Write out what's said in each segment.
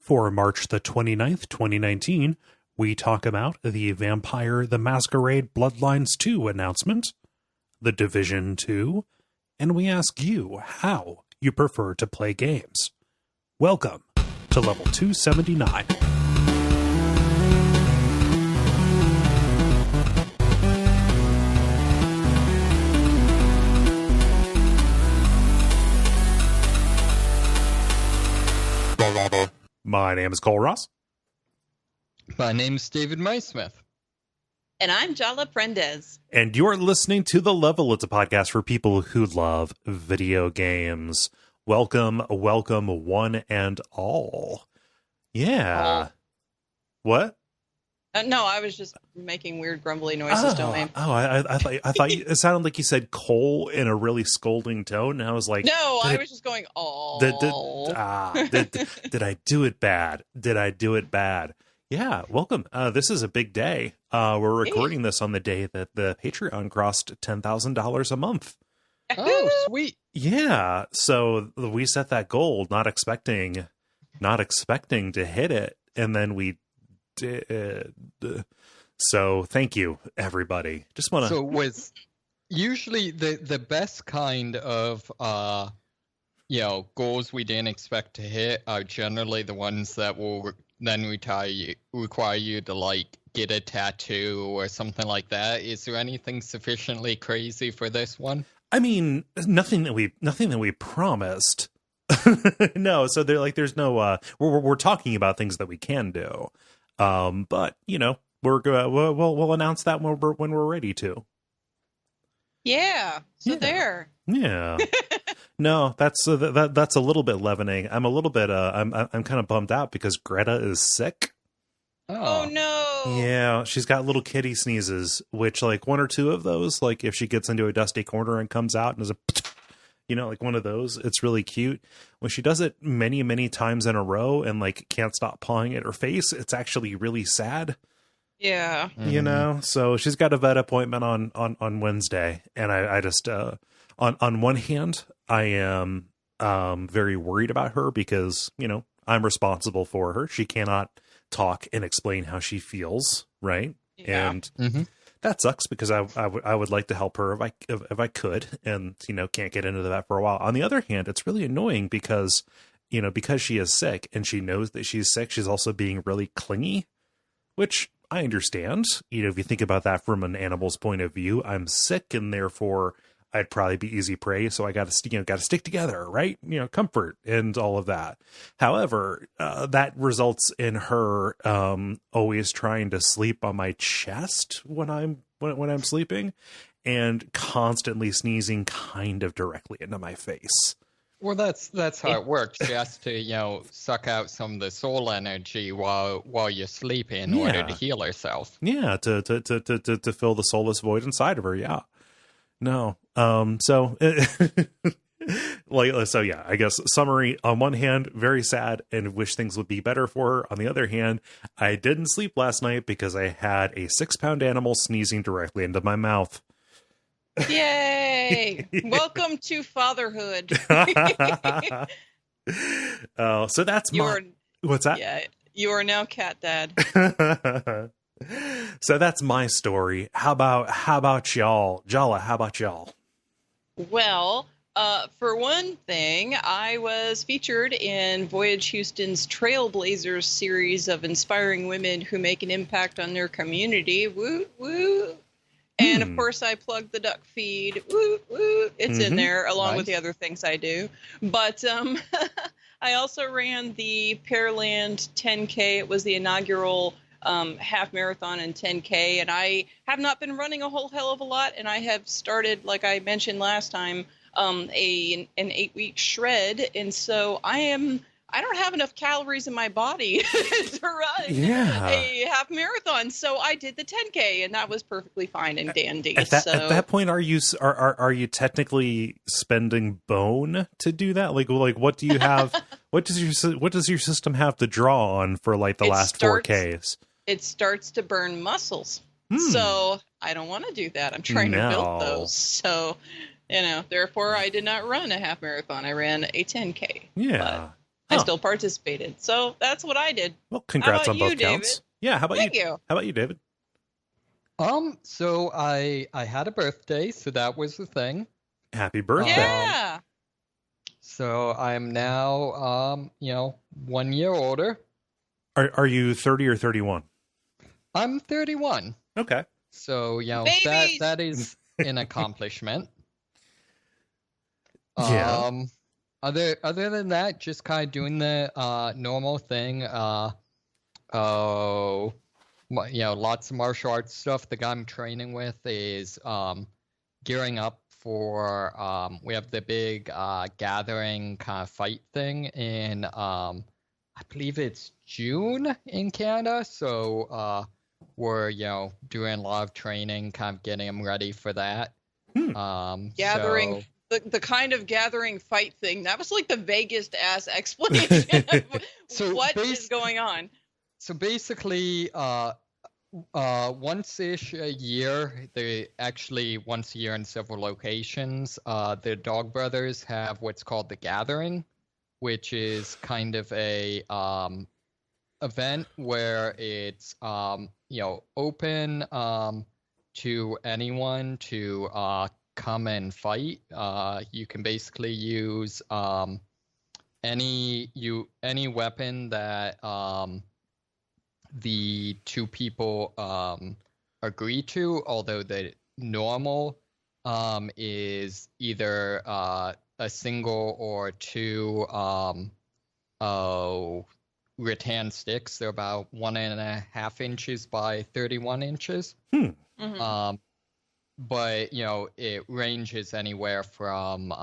For March the 29th, 2019, we talk about the Vampire the Masquerade Bloodlines 2 announcement, The Division 2, and we ask you how you prefer to play games. Welcome to Level 279. My name is Kole Ross. My name's David Maysmith. And I'm Jala Prendez. And you're listening to The Level. It's a podcast for people who love video games. Welcome, one and all. Yeah. What? No, I was just making weird grumbly noises, don't I? Oh, I thought it sounded like you said Kole in a really scolding tone, and I was like, no, I was just going, oh. Did I do it bad? Did I do it bad? Yeah, welcome. This is a big day. We're recording this on the day that the Patreon crossed $10,000 a month. Oh, sweet. Yeah, so we set that goal, not expecting to hit it, and then we did. So thank you, everybody. Just want to. So was usually the best kind of goals we didn't expect to hit are generally the ones that will then require you to like get a tattoo or something like that. Is there anything sufficiently crazy for this one? I mean, nothing that we promised. No, so they're like, there's no. We're talking about things that we can do. But we'll announce that when we're ready to. Yeah. So there. Yeah. No, that's a little bit leavening. I'm a little bit I'm kind of bummed out because Greta is sick. Oh no. Yeah, she's got little kitty sneezes, which like one or two of those, like if she gets into a dusty corner and comes out and is a like one of those, it's really cute. When she does it many, many times in a row and like can't stop pawing at her face, it's actually really sad. Yeah. So she's got a vet appointment on Wednesday. And I just, on one hand, I am very worried about her because, I'm responsible for her. She cannot talk and explain how she feels. Right. Yeah. And that sucks because I would like to help her if I could, and can't get into that for a while. On the other hand, it's really annoying because because she is sick and she knows that she's sick, she's also being really clingy, which I understand. If you think about that from an animal's point of view, I'm sick and therefore I'd probably be easy prey, so I got to stick together, right? Comfort and all of that. However, that results in her always trying to sleep on my chest when I'm sleeping, and constantly sneezing kind of directly into my face. Well, that's how it works. She has to suck out some of the soul energy while you're sleeping in order to heal herself. Yeah, to fill the soulless void inside of her. Yeah. No. So yeah, I guess summary, on one hand, very sad and wish things would be better for her. On the other hand, I didn't sleep last night because I had a 6-pound animal sneezing directly into my mouth. Yay! Welcome to fatherhood. Oh, so that's what's that? Yeah, you are now cat dad. So that's my story. How about y'all? Jala, how about y'all? Well, for one thing, I was featured in Voyage Houston's Trailblazers series of inspiring women who make an impact on their community. Woo, woo. And of course, I plugged the Duckfeed. Woo, woo. It's in there along with the other things I do. But I also ran the Pearland 10K. It was the inaugural half marathon and 10K, and I have not been running a whole hell of a lot, and I have started, like I mentioned last time, an 8-week shred, and so I don't have enough calories in my body to run a half marathon, so I did the 10K, and that was perfectly fine and dandy. At that point, are you technically spending bone to do that? Like what do you have? what does your system have to draw on for like the last 4Ks? It starts to burn muscles. So I don't want to do that. I'm trying to build those. So, therefore I did not run a half marathon. I ran a 10K. Yeah. I still participated. So that's what I did. Well, congrats How on about both you, counts. David? Yeah, how about Thank you? you. How about you, David? So I had a birthday, so that was the thing. Happy birthday. Yeah. So I am now 1 year older. Are you 30 or 31? I'm 31. Okay. So, Babies! that is an accomplishment. Yeah. Other than that, just kind of doing the normal thing. Lots of martial arts stuff. The guy I'm training with is gearing up for we have the big gathering kind of fight thing in I believe it's June in Canada. So we're doing a lot of training, kind of getting him ready for that. Gathering. The kind of gathering fight thing. That was like the vaguest ass explanation of what is going on. So basically, once-ish a year, once a year in several locations, the Dog Brothers have what's called the Gathering, which is kind of a event where it's open to anyone to come and fight. You can basically use any weapon that the two people agree to, although the normal is either a single or two rattan sticks. They're about 1.5 inches by 31 inches. Mm-hmm. But it ranges anywhere from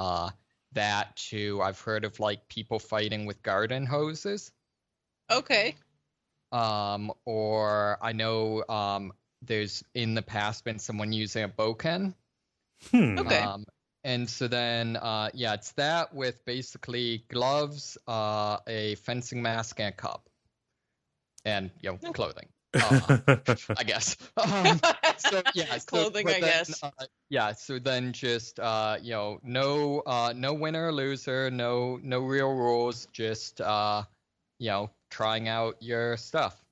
that to I've heard of like people fighting with garden hoses. Okay. Or I know there's in the past been someone using a bokken. Okay. And so then it's that with basically gloves, a fencing mask, and a cup, and clothing. I guess. Clothing, I guess. So then just no winner or loser, no real rules, just trying out your stuff.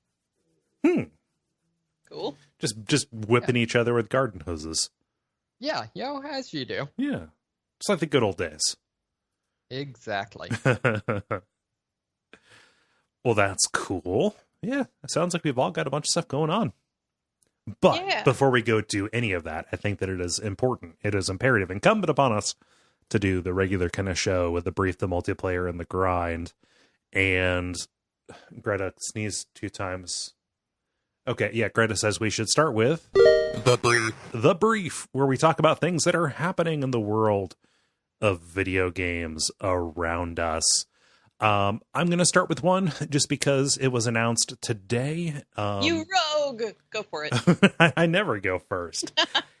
Cool. Just whipping each other with garden hoses. Yeah, as you do. Yeah. It's like the good old days. Exactly. Well, that's cool. Yeah, it sounds like we've all got a bunch of stuff going on. But before we go do any of that, I think that it is important, it is imperative, incumbent upon us to do the regular kind of show with the brief, the multiplayer, and the grind. And Greta sneezed 2 times. Okay, yeah, Greta says we should start with The Brief, where we talk about things that are happening in the world of video games around us. I'm going to start with one just because it was announced today. You rogue! Go for it. I never go first.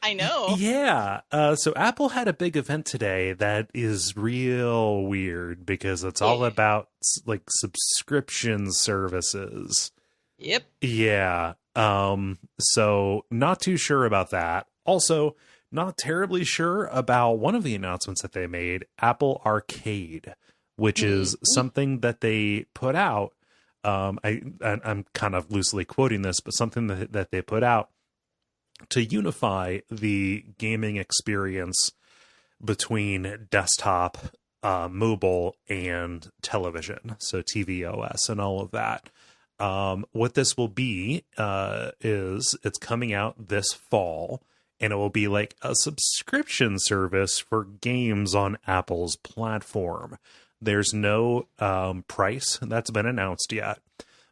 I know. Yeah. So Apple had a big event today that is real weird because it's all about like subscription services. Yep. Yeah. So not too sure about that. Also, not terribly sure about one of the announcements that they made, Apple Arcade, which is something that they put out. I'm kind of loosely quoting this, but something that they put out to unify the gaming experience between desktop, mobile, and television. So tvOS and all of that. What this will be is it's coming out this fall, and it will be like a subscription service for games on Apple's platform. There's no price that's been announced yet,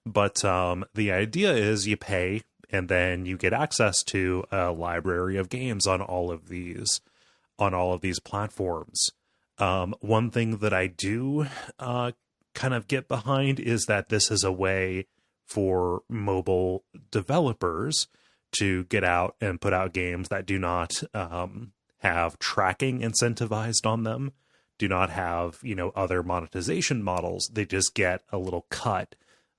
but the idea is you pay and then you get access to a library of games on all of these platforms. One thing that I do kind of get behind is that this is a way for mobile developers to get out and put out games that do not have tracking incentivized on them, do not have, other monetization models. They just get a little cut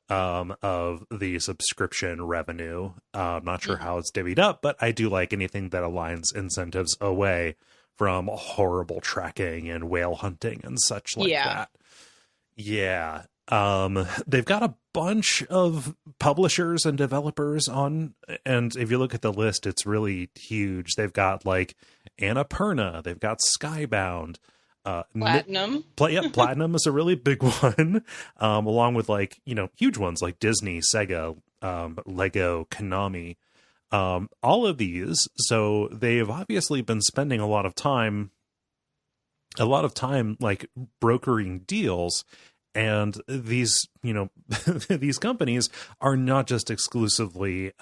of the subscription revenue. I'm not sure how it's divvied up, but I do like anything that aligns incentives away from horrible tracking and whale hunting and such like that. Yeah. They've got a bunch of publishers and developers on, and if you look at the list, it's really huge. They've got like Annapurna, they've got Skybound, Platinum. Platinum is a really big one, along with like, huge ones like Disney, Sega, Lego, Konami, all of these. So they've obviously been spending a lot of time like brokering deals. And these, these companies are not just exclusively,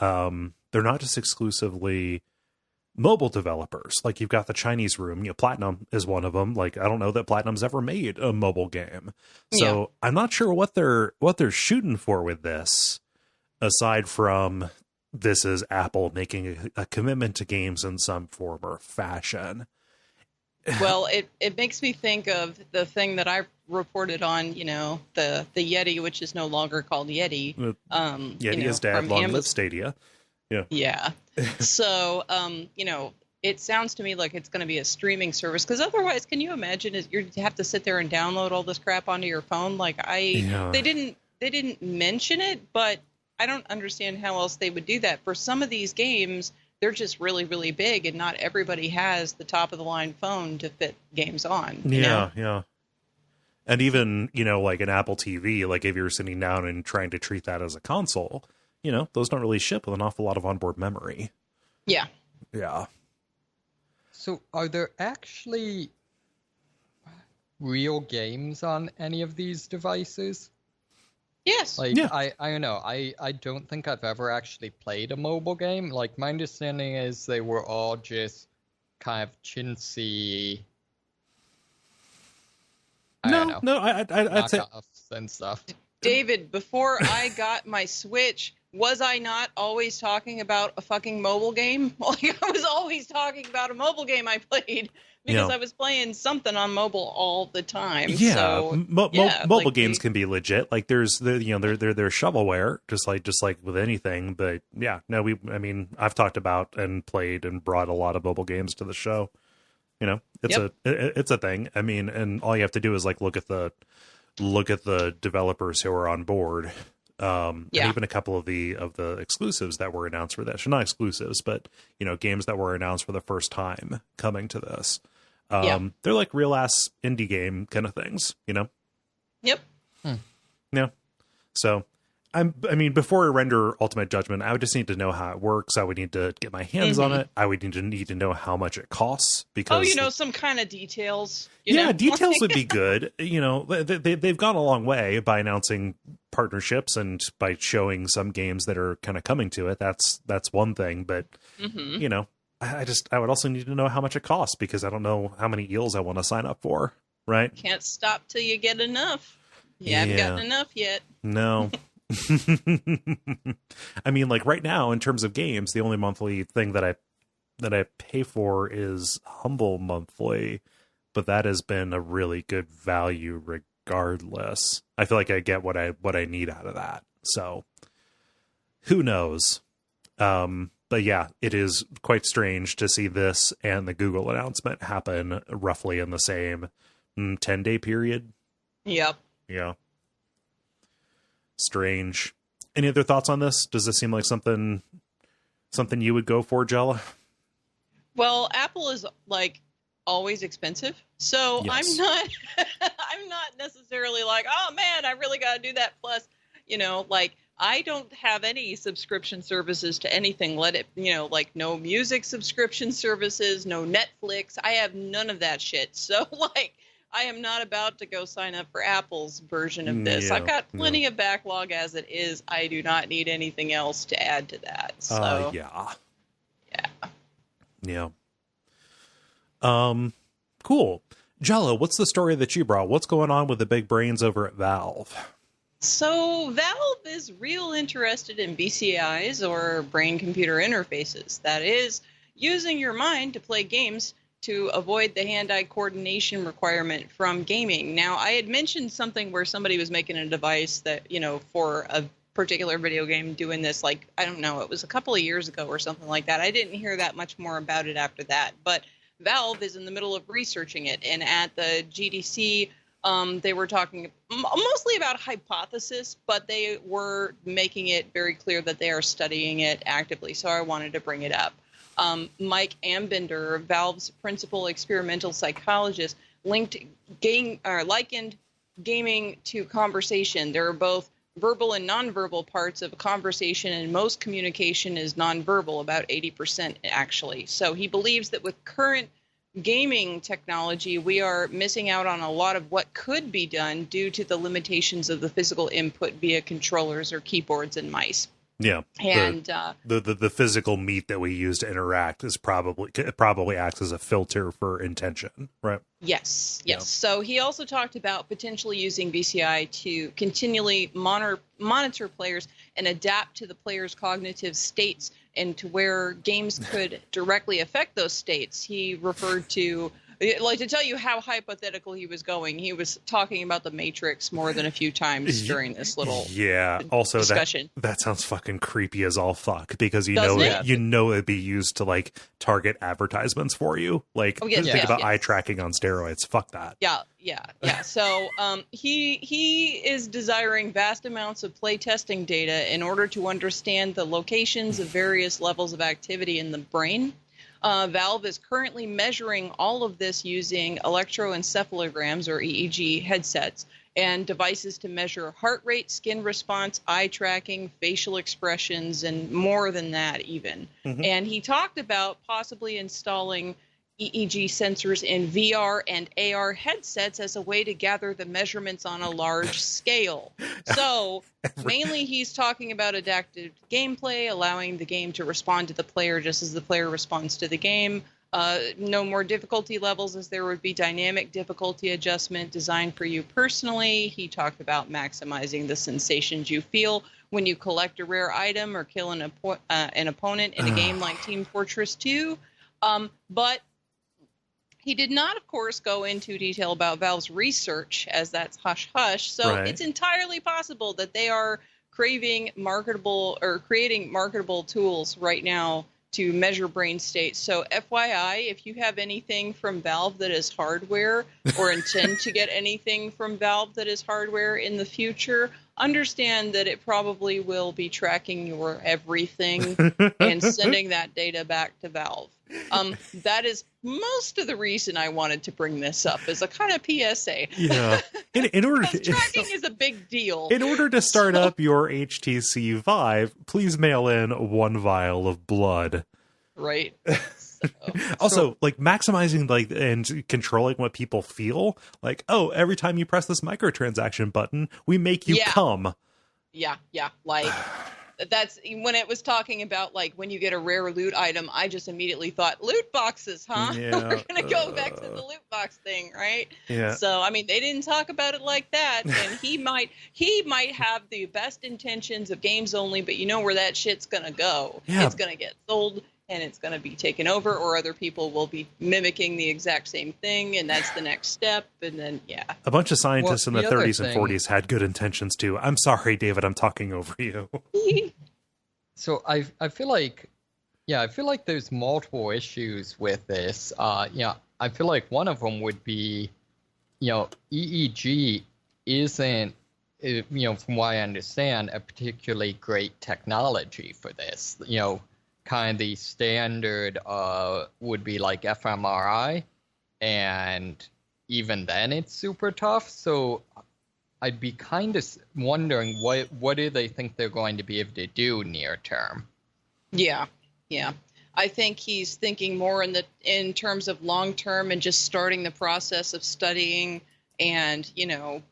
mobile developers. Like you've got the Chinese room, Platinum is one of them. Like, I don't know that Platinum's ever made a mobile game. So I'm not sure what they're shooting for with this, aside from this is Apple making a commitment to games in some form or fashion. Well, it makes me think of the thing that I reported on, the Yeti, which is no longer called Yeti. Yeti is dead, long live Stadia. Yeah. Yeah. So, it sounds to me like it's going to be a streaming service, because otherwise, can you imagine you have to sit there and download all this crap onto your phone? Like they didn't mention it, but I don't understand how else they would do that. For some of these games, they're just really, really big, and not everybody has the top of the line phone to fit games on. Yeah. And even, like an Apple TV, like if you're sitting down and trying to treat that as a console, those don't really ship with an awful lot of onboard memory. Yeah. Yeah. So are there actually real games on any of these devices? Yes. I don't know. I don't think I've ever actually played a mobile game. Like, my understanding is they were all just kind of chintzy. No, I'd say and stuff. David, before I got my Switch, was I not always talking about a fucking mobile game? Like, I was always talking about a mobile game I played, because I was playing something on mobile all the time. Yeah, so, mobile games can be legit. Like there's they're shovelware, just like with anything. But yeah, no, I've talked about and played and brought a lot of mobile games to the show. It's a thing. And all you have to do is like look at the developers who are on board. And even a couple of the exclusives that were announced for this, not exclusives, but games that were announced for the first time coming to this. They're like real ass indie game kind of things, Yep. Yeah. So before I render ultimate judgment, I would just need to know how it works. I would need to get my hands on it. I would need to know how much it costs, because some kind of details. Details would be good. They've gone a long way by announcing partnerships and by showing some games that are kind of coming to it. That's one thing, but I would also need to know how much it costs, because I don't know how many eels I want to sign up for. Right? Can't stop till you get enough. You haven't gotten enough yet. No. Like right now, in terms of games, the only monthly thing that I pay for is Humble Monthly, but that has been a really good value regardless. I feel like I get what I need out of that. So who knows? But yeah, it is quite strange to see this and the Google announcement happen roughly in the same 10-day period. Yep. Yeah. Strange. Any other thoughts on this? Does this seem like something you would go for, Jala? Well, Apple is like always expensive, so yes. I'm not necessarily like, oh man, I really got to do that. Plus, I don't have any subscription services to anything. Like no music subscription services, no Netflix. I have none of that shit. So I am not about to go sign up for Apple's version of this. I've got plenty of backlog as it is. I do not need anything else to add to that. So yeah. Cool. Jala, what's the story that you brought? What's going on with the big brains over at Valve? So Valve is real interested in BCIs, or brain-computer interfaces. That is, using your mind to play games to avoid the hand-eye coordination requirement from gaming. Now, I had mentioned something where somebody was making a device that, for a particular video game doing this, like, I don't know, it was a couple of years ago or something like that. I didn't hear that much more about it after that. But Valve is in the middle of researching it. And at the GDC They were talking mostly about hypothesis, but they were making it very clear that they are studying it actively. So I wanted to bring it up. Mike Ambender, Valve's principal experimental psychologist, likened gaming to conversation. There are both verbal and nonverbal parts of a conversation, and most communication is nonverbal, about 80% actually. So he believes that with current gaming technology, we are missing out on a lot of what could be done due to the limitations of the physical input via controllers or keyboards and mice. Yeah, and the physical meat that we use to interact is probably acts as a filter for intention, right? Yes. Yeah. So he also talked about potentially using VCI to continually monitor players and adapt to the player's cognitive states and to where games could directly affect those states. He referred to, like, to tell you how hypothetical he was going, he was talking about the Matrix more than a few times during this little also discussion. That sounds fucking creepy as all fuck, because you Doesn't know it? you know it'd be used to like target advertisements for you. Like think about eye tracking on steroids. Fuck that. Yeah. So he is desiring vast amounts of play testing data in order to understand the locations of various levels of activity in the brain. Valve is currently measuring all of this using electroencephalograms, or EEG, headsets and devices to measure heart rate, skin response, eye tracking, facial expressions, and more than that even. Mm-hmm. And he talked about possibly installing EEG sensors in VR and AR headsets as a way to gather the measurements on a large scale. So mainly he's talking about adaptive gameplay, allowing the game to respond to the player just as the player responds to the game. No more difficulty levels, as there would be dynamic difficulty adjustment designed for you personally. He talked about maximizing the sensations you feel when you collect a rare item or kill an opponent in a game like Team Fortress 2. But he did not, of course, go into detail about Valve's research, as that's hush-hush. So It's entirely possible that they are creating marketable tools right now to measure brain state. So FYI, if you have anything from Valve that is hardware or intend to get anything from Valve that is hardware in the future, understand that it probably will be tracking your everything and sending that data back to Valve. That is most of the reason I wanted to bring this up, as a kind of PSA. Yeah. In order to, tracking is a big deal. In order to start up your HTC Vive, please mail in 1 vial of blood. Right. Also, like, maximizing and controlling what people feel. Like, oh, every time you press this microtransaction button, we make you come. Yeah. Like, that's when it was talking about, like, when you get a rare loot item, I just immediately thought, loot boxes, huh? Yeah, We're going to go back to the loot box thing, right? Yeah. So, I mean, they didn't talk about it like that. And he might have the best intentions of games only, but you know where that shit's going to go. Yeah. It's going to get sold, and it's going to be taken over, or other people will be mimicking the exact same thing, and that's the next step. And then, a bunch of scientists in the 30s and thing, 40s had good intentions too. I'm sorry, David, I'm talking over you. So I feel like there's multiple issues with this. I feel like one of them would be, EEG isn't, from what I understand, a particularly great technology for this. Kind of the standard would be like fMRI, and even then it's super tough. So I'd be kind of wondering what do they think they're going to be able to do near term? Yeah. I think he's thinking more in terms of long term and just starting the process of studying and,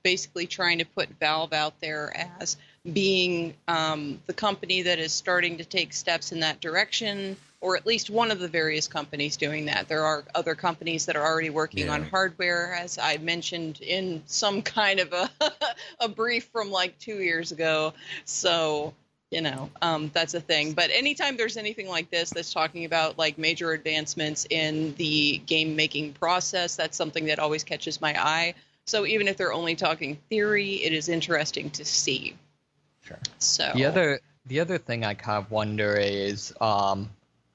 basically trying to put Valve out there as being the company that is starting to take steps in that direction, or at least one of the various companies doing that. There are other companies that are already working on hardware, as I mentioned in some kind of a brief from like 2 years ago. So, that's a thing. But anytime there's anything like this that's talking about like major advancements in the game making process, that's something that always catches my eye. So even if they're only talking theory, it is interesting to see. Sure. So the other thing I kind of wonder is,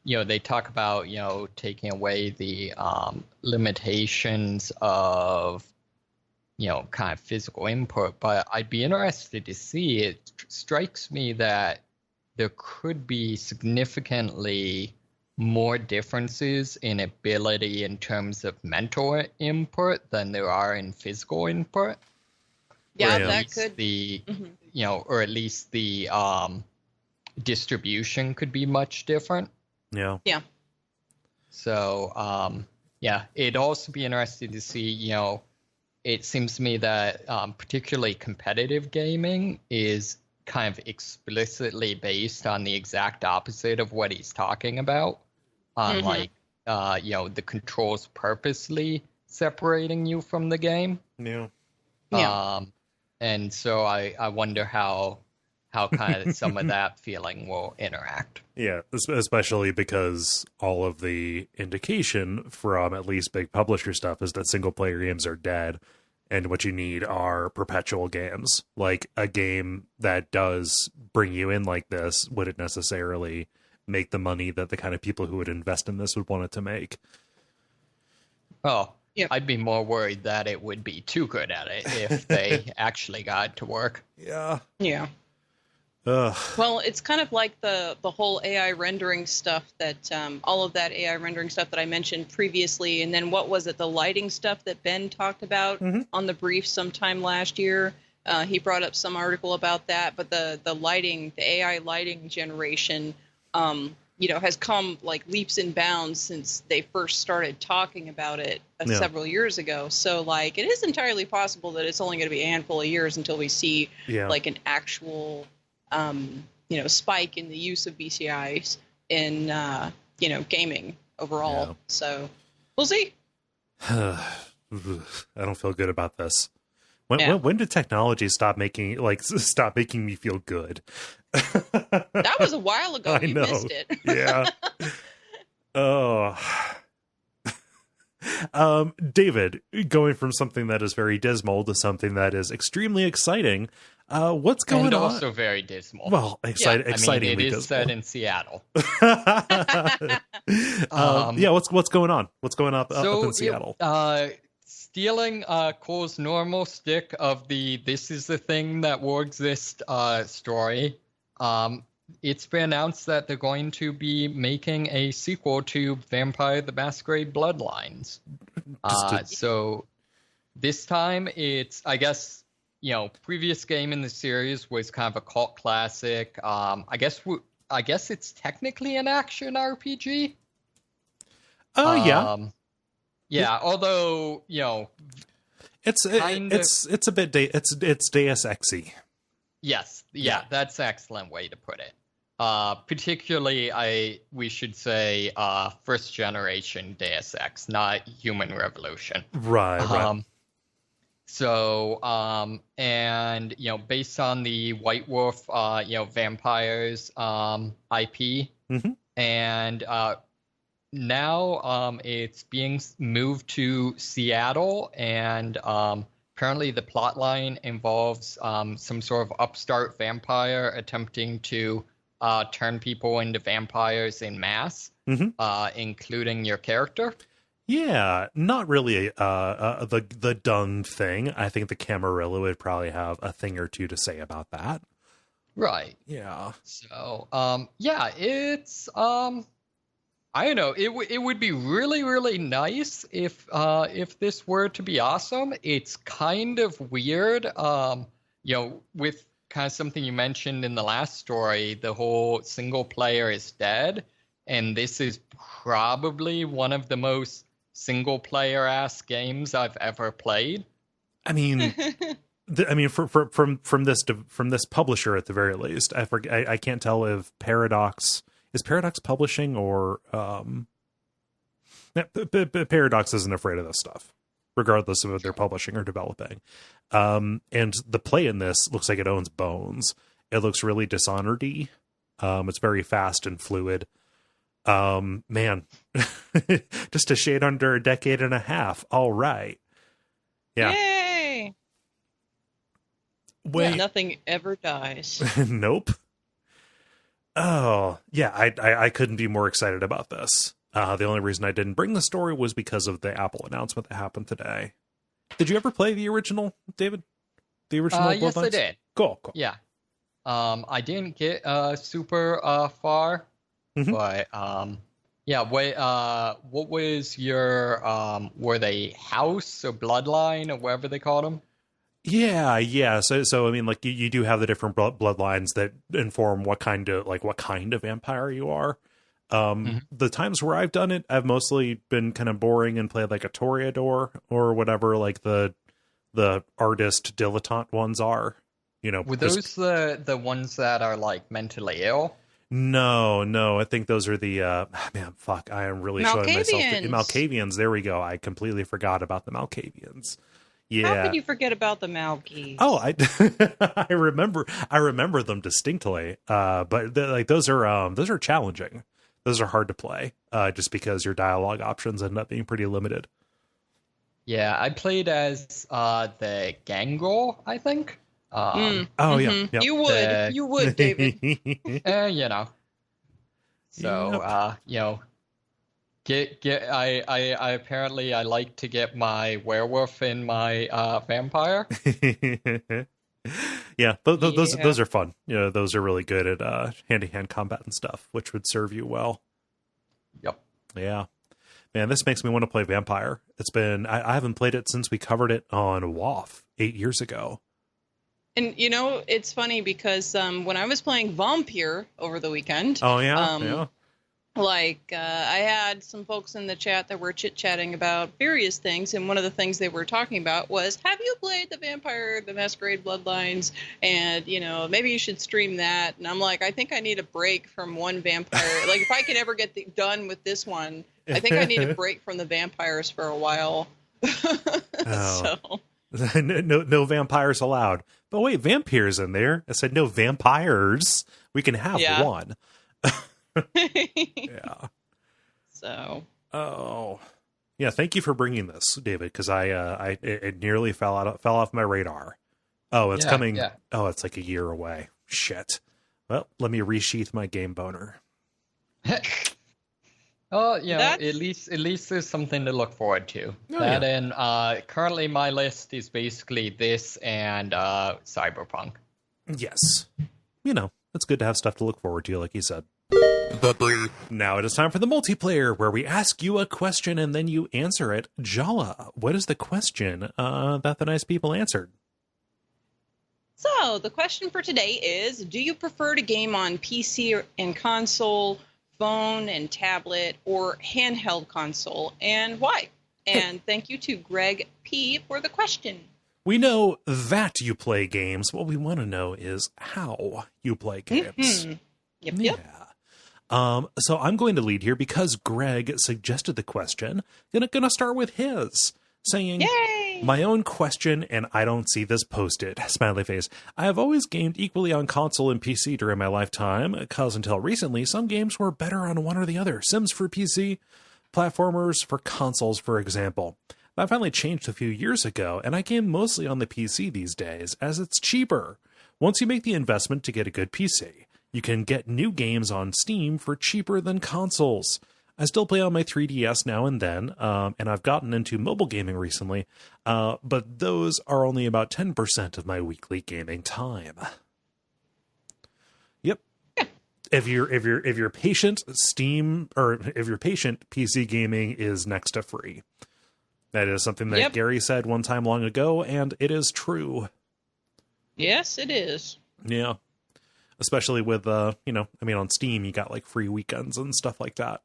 they talk about, taking away the limitations of, kind of physical input, but I'd be interested to see. It strikes me that there could be significantly more differences in ability in terms of mental input than there are in physical input. Yeah, Right. that could. The, Mhm. or at least the distribution could be much different. Yeah. Yeah. So, it'd also be interesting to see, it seems to me that particularly competitive gaming is kind of explicitly based on the exact opposite of what he's talking about. On Mhm. the controls purposely separating you from the game. Yeah. Yeah. And so I wonder how kind of some of that feeling will interact. Yeah, especially because all of the indication from at least big publisher stuff is that single player games are dead, and what you need are perpetual games. Like a game that does bring you in like this wouldn't necessarily make the money that the kind of people who would invest in this would want it to make. Oh, Yep. I'd be more worried that it would be too good at it if they actually got it to work. Yeah. Yeah. Ugh. Well, it's kind of like the whole AI rendering stuff that all of that AI rendering stuff that I mentioned previously, and then what was it, the lighting stuff that Ben talked about on the brief sometime last year. He brought up some article about that, but the lighting, the AI lighting generation, has come like leaps and bounds since they first started talking about it several years ago. So like it is entirely possible that it's only going to be a handful of years until we see like an actual spike in the use of BCIs in gaming overall. Yeah. So we'll see. I don't feel good about this. When did technology stop making me feel good? That was a while ago. You missed it. Yeah. Oh. David, going from something that is very dismal to something that is extremely exciing. What's going on? And also very dismal. Well, excitingly it is dismal. set in Seattle. What's going on? What's going up in Seattle? Stealing Cole's normal stick of the "this is the thing that will exist" story. It's been announced that they're going to be making a sequel to Vampire the Masquerade Bloodlines. So this time it's, I guess, previous game in the series was kind of a cult classic. I guess it's technically an action RPG. Yeah, although, it's a bit it's Deus Ex-y. Yes, yeah, that's an excellent way to put it. Particularly, we should say first generation Deus Ex, not Human Revolution. Right. So, and based on the White Wolf, vampires IP, and now it's being moved to Seattle, and apparently the plotline involves some sort of upstart vampire attempting to turn people into vampires en masse, including your character. Yeah, not really the dung thing. I think the Camarilla would probably have a thing or two to say about that. Right. Yeah. So, it's I don't know. It would be really, really nice if this were to be awesome. It's kind of weird, with kind of something you mentioned in the last story. The whole single player is dead, and this is probably one of the most single player ass games I've ever played. I mean, from this publisher at the very least. I can't tell if Paradox publishing or Paradox isn't afraid of this stuff, regardless of what they're publishing or developing. And the play in this looks like it owns bones. It looks really Dishonored-y. It's very fast and fluid. Man, just a shade under a decade and a half. All right. Yeah. Yay! Wait. Nothing ever dies. Nope. Oh, yeah, I couldn't be more excited about this. The only reason I didn't bring the story was because of the Apple announcement that happened today. Did you ever play the original, David? The original Bloodlines? Yes, I did. Cool. Yeah. I didn't get super far, Mhm. but yeah. What was your were they house or bloodline or whatever they called them? Yeah. So I mean, like you do have the different bloodlines that inform what kind of vampire you are. The times where I've done it, I've mostly been kind of boring and played like a Toreador or whatever, like the artist dilettante ones are. Were those the ones that are like mentally ill? No, I think those are the man. Fuck, I am really showing myself. Malkavians. There we go. I completely forgot about the Malkavians. Yeah. How could you forget about the Malkies? Oh, I remember them distinctly. But those are challenging. Those are hard to play. Just because your dialogue options end up being pretty limited. Yeah, I played as the Gangrel, I think. Yeah. Yep. You would, David. You know. So, I apparently I like to get my werewolf and my vampire. Yeah, those are fun. Those are really good at hand-to-hand combat and stuff, which would serve you well. Yep. Yeah. Man, this makes me want to play Vampire. I haven't played it since we covered it on WoF 8 years ago. And it's funny because when I was playing Vampyr over the weekend, yeah. I had some folks in the chat that were chit-chatting about various things, and one of the things they were talking about was, have you played the Vampire the Masquerade Bloodlines? And, maybe you should stream that. And I'm like, I think I need a break from one vampire. Like, if I can ever get done with this one, I think I need a break from the vampires for a while. So... no vampires allowed. But wait, Vampyr's in there. I said no vampires. We can have one. Yeah. So. Oh. Yeah. Thank you for bringing this, David, because it nearly fell off my radar. Oh, it's coming. Yeah. Oh, it's like a year away. Shit. Well, let me resheath my game boner. Oh, at least there's something to look forward to. And currently my list is basically this and Cyberpunk. Yes. It's good to have stuff to look forward to, like you said. Now it is time for the multiplayer, where we ask you a question and then you answer it. Jala, what is the question that the nice people answered? So the question for today is, do you prefer to game on PC and console, phone and tablet, or handheld console, and why? And thank you to Greg P. for the question. We know that you play games. What we want to know is how you play games. Yep. So I'm going to lead here because Greg suggested the question. Gonna start with his, saying, Yay! My own question, and I don't see this posted. Smiley face. I have always gamed equally on console and PC during my lifetime, because until recently, some games were better on one or the other. Sims for PC, platformers for consoles, for example. That finally changed a few years ago, and I game mostly on the PC these days, as it's cheaper. Once you make the investment to get a good PC, you can get new games on Steam for cheaper than consoles. I still play on my 3DS now and then, and I've gotten into mobile gaming recently, but those are only about 10% of my weekly gaming time. Yep. If you're patient, Steam, or if you're patient, PC gaming is next to free. That is something that Gary said one time long ago, and it is true. Yes, it is. Yeah. Especially with, on Steam, you got like free weekends and stuff like that.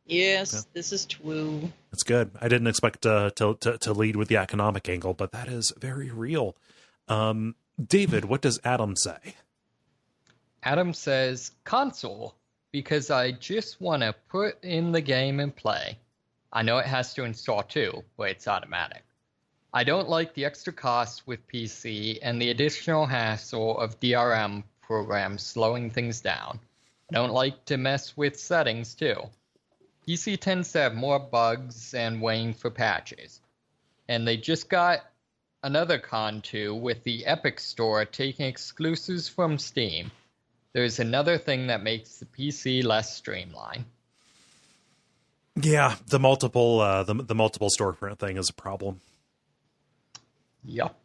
Yes, This is true. It's good. I didn't expect to lead with the economic angle, but that is very real. David, what does Adam say? Adam says console, because I just want to put in the game and play. I know it has to install too, but it's automatic. I don't like the extra costs with PC and the additional hassle of DRM programs slowing things down. I don't like to mess with settings too. PC tends to have more bugs and waiting for patches. And they just got another con too, with the Epic Store taking exclusives from Steam. There's another thing that makes the PC less streamlined. Yeah, the multiple storefront thing is a problem. Yup.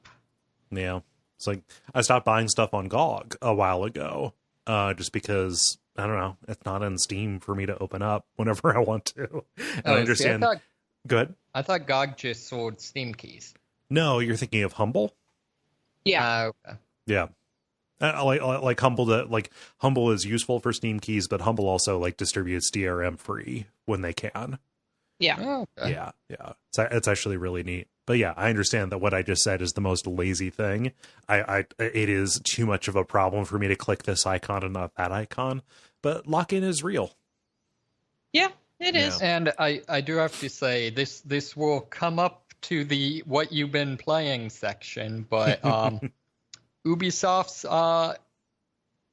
Yeah. It's like I stopped buying stuff on GOG a while ago, just because I don't know, it's not in Steam for me to open up whenever I want to. And I understand. See, Good. I thought GOG just sold Steam keys. No, you're thinking of Humble. Yeah. Okay. Yeah. Like Humble is useful for Steam keys, but Humble also like distributes DRM free when they can. Yeah. Oh, okay. Yeah. It's actually really neat. But yeah, I understand that what I just said is the most lazy thing. It is too much of a problem for me to click this icon and not that icon. But lock-in is real. Yeah, it is. And I do have to say this will come up to the what you've been playing section, but Ubisoft's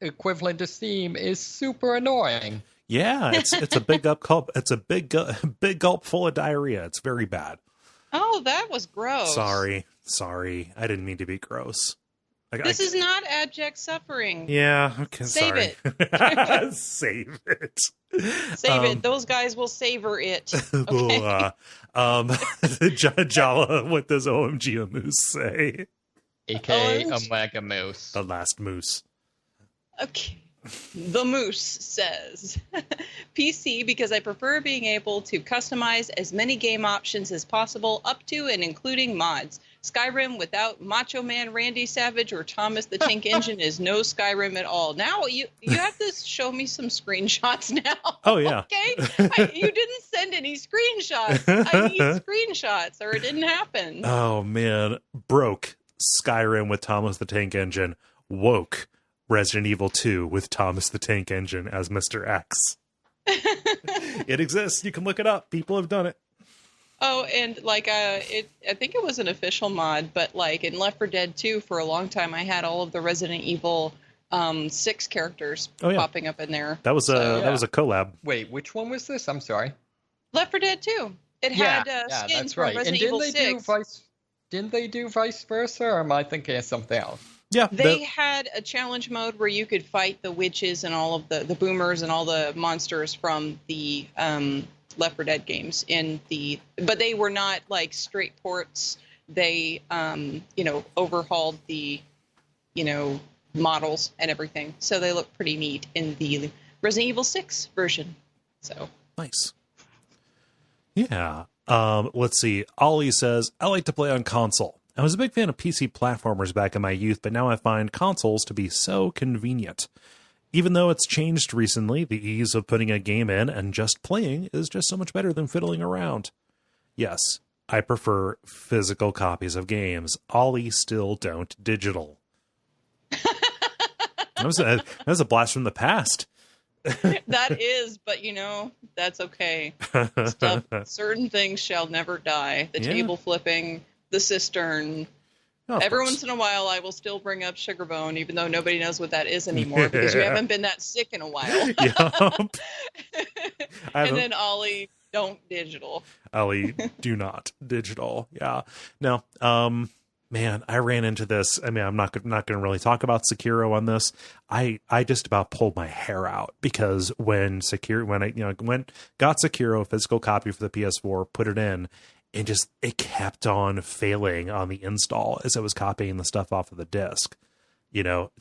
equivalent to Steam is super annoying. Yeah, it's a big gulp. It's a big gulp full of diarrhea. It's very bad. Oh, that was gross. Sorry. I didn't mean to be gross. This is not abject suffering. Yeah. Okay. Save sorry. it. Save it. Save it. Those guys will savor it. Okay. Jala, what does OMG Moose say? AKA Omega Moose. The last moose. Okay. The Moose says, PC because I prefer being able to customize as many game options as possible, up to and including mods. Skyrim without Macho Man Randy Savage or Thomas the Tank Engine is no Skyrim at all. Now you have to show me some screenshots now. Oh yeah. Okay, you didn't send any screenshots. I need screenshots, or it didn't happen. Oh man, broke Skyrim with Thomas the Tank Engine. Woke Resident Evil 2 with Thomas the Tank Engine as Mr. X. It exists. You can look it up. People have done it. Oh, and like I think it was an official mod, but like in Left 4 Dead 2 for a long time, I had all of the Resident Evil 6 characters popping up in there. That was a collab. Wait, which one was this? I'm sorry. Left 4 Dead 2. It had skins that's from right. Resident And Evil 6. Didn't they do vice versa, or am I thinking of something else? Yeah, They had a challenge mode where you could fight the witches and all of the boomers and all the monsters from the Left 4 Dead games but they were not like straight ports. They overhauled the models and everything, so they look pretty neat in the Resident Evil 6 version. So nice. Yeah. Let's see. Ollie says, I like to play on console. I was a big fan of PC platformers back in my youth, but now I find consoles to be so convenient. Even though it's changed recently, the ease of putting a game in and just playing is just so much better than fiddling around. Yes, I prefer physical copies of games. Ollie still don't digital. That was a blast from the past. that is, but that's okay. Certain things shall never die. The table flipping, the cistern. Every once in a while, I will still bring up Sugar Bone, even though nobody knows what that is anymore, because you haven't been that sick in a while. Yep. And then Ollie, don't digital. Ollie, do not digital. Yeah. No. Man, I ran into this. I mean, I'm not going to really talk about Sekiro on this. I just about pulled my hair out because when I got Sekiro, physical copy for the PS4, put it in, and it kept on failing on the install as I was copying the stuff off of the disc.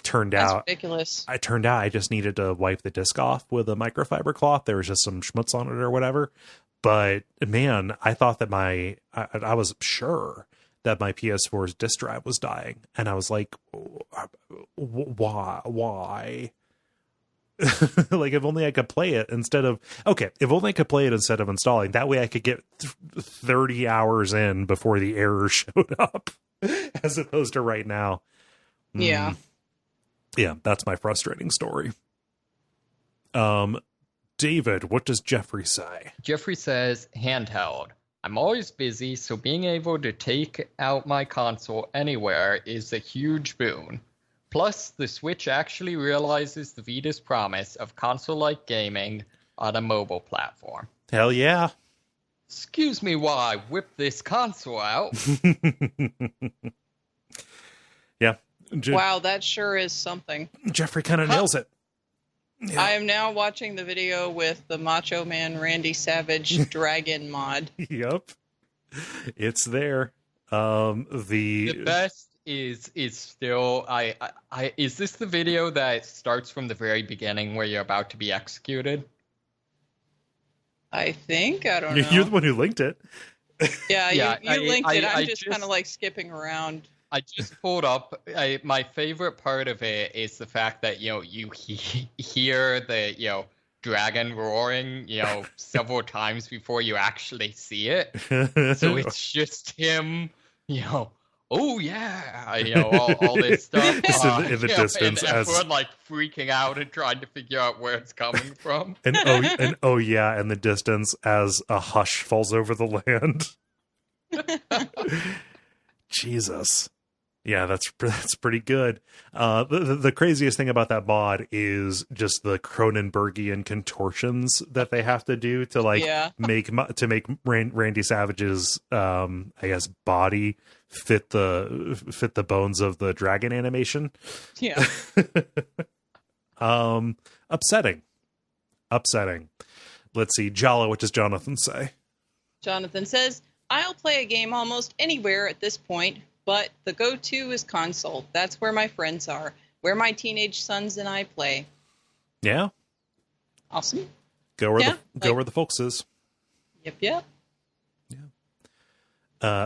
Turned out ridiculous. I just needed to wipe the disc off with a microfiber cloth. There was just some schmutz on it or whatever. But man, I thought that I was sure that my PS4's disk drive was dying. And I was like, why? Like, if only I could play it instead of installing. That way I could get 30 hours in before the error showed up, as opposed to right now. Yeah. Yeah, that's my frustrating story. David, what does Jeffrey say? Jeffrey says, handheld. I'm always busy, so being able to take out my console anywhere is a huge boon. Plus, the Switch actually realizes the Vita's promise of console-like gaming on a mobile platform. Hell yeah. Excuse me while I whip this console out. Yeah. Wow, that sure is something. Jeffrey kind of nails it. Yeah. I am now watching the video with the Macho Man Randy Savage Dragon mod. Yep. It's there. The best is still I is this the video that starts from the very beginning where you're about to be executed? I think. I don't know. You're the one who linked it. Yeah, Yeah, you linked it. I'm just kind just- of like skipping around. I just pulled up. My favorite part of it is the fact that you hear the dragon roaring several times before you actually see it. So it's just him, oh yeah, all this stuff. Just in the distance, and as everyone like freaking out and trying to figure out where it's coming from. and oh yeah, in the distance as a hush falls over the land. Jesus. Yeah, that's pretty good. The craziest thing about that mod is just the Cronenbergian contortions that they have to do to make Randy Savage's I guess body fit the bones of the dragon animation. Yeah. Upsetting. Let's see, Jala, what does Jonathan say? Jonathan says, I'll play a game almost anywhere at this point, but the go-to is console. That's where my friends are, where my teenage sons and I play. Yeah. Awesome. Go where the folks is. Yep. Yeah.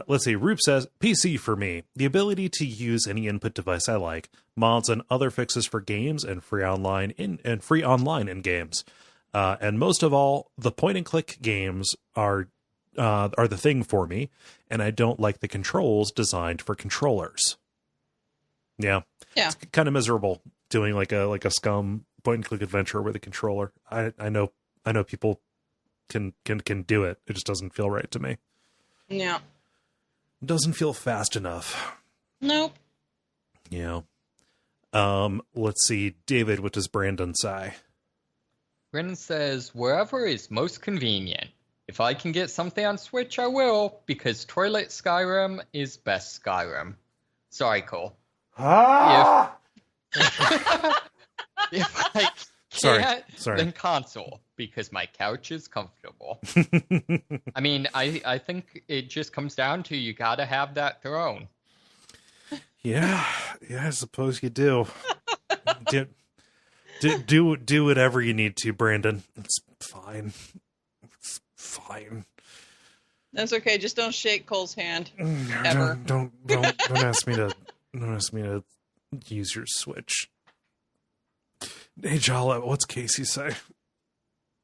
Let's see. Roop says, PC for me. The ability to use any input device I like, mods and other fixes for games, and free online in games. And most of all, the point-and-click games are the thing for me, and I don't like the controls designed for controllers. Yeah. It's kind of miserable doing like a Scum point-and-click adventure with a controller. I know people can do it. It just doesn't feel right to me. Yeah. It doesn't feel fast enough. Nope. Yeah. Let's see, David, what does Brandon say? Brandon says, wherever is most convenient. If I can get something on Switch, I will, because Toilet Skyrim is best Skyrim. Sorry, Kole. If I can't, Sorry. then console, because my couch is comfortable. I mean, I think it just comes down to you gotta have that throne. Yeah, I suppose you do. Do whatever you need to, Brandon. It's fine. It's fine. That's okay. Just don't shake Cole's hand. Ever. Don't ask me to use your Switch. Hey, Jala, what's Casey say?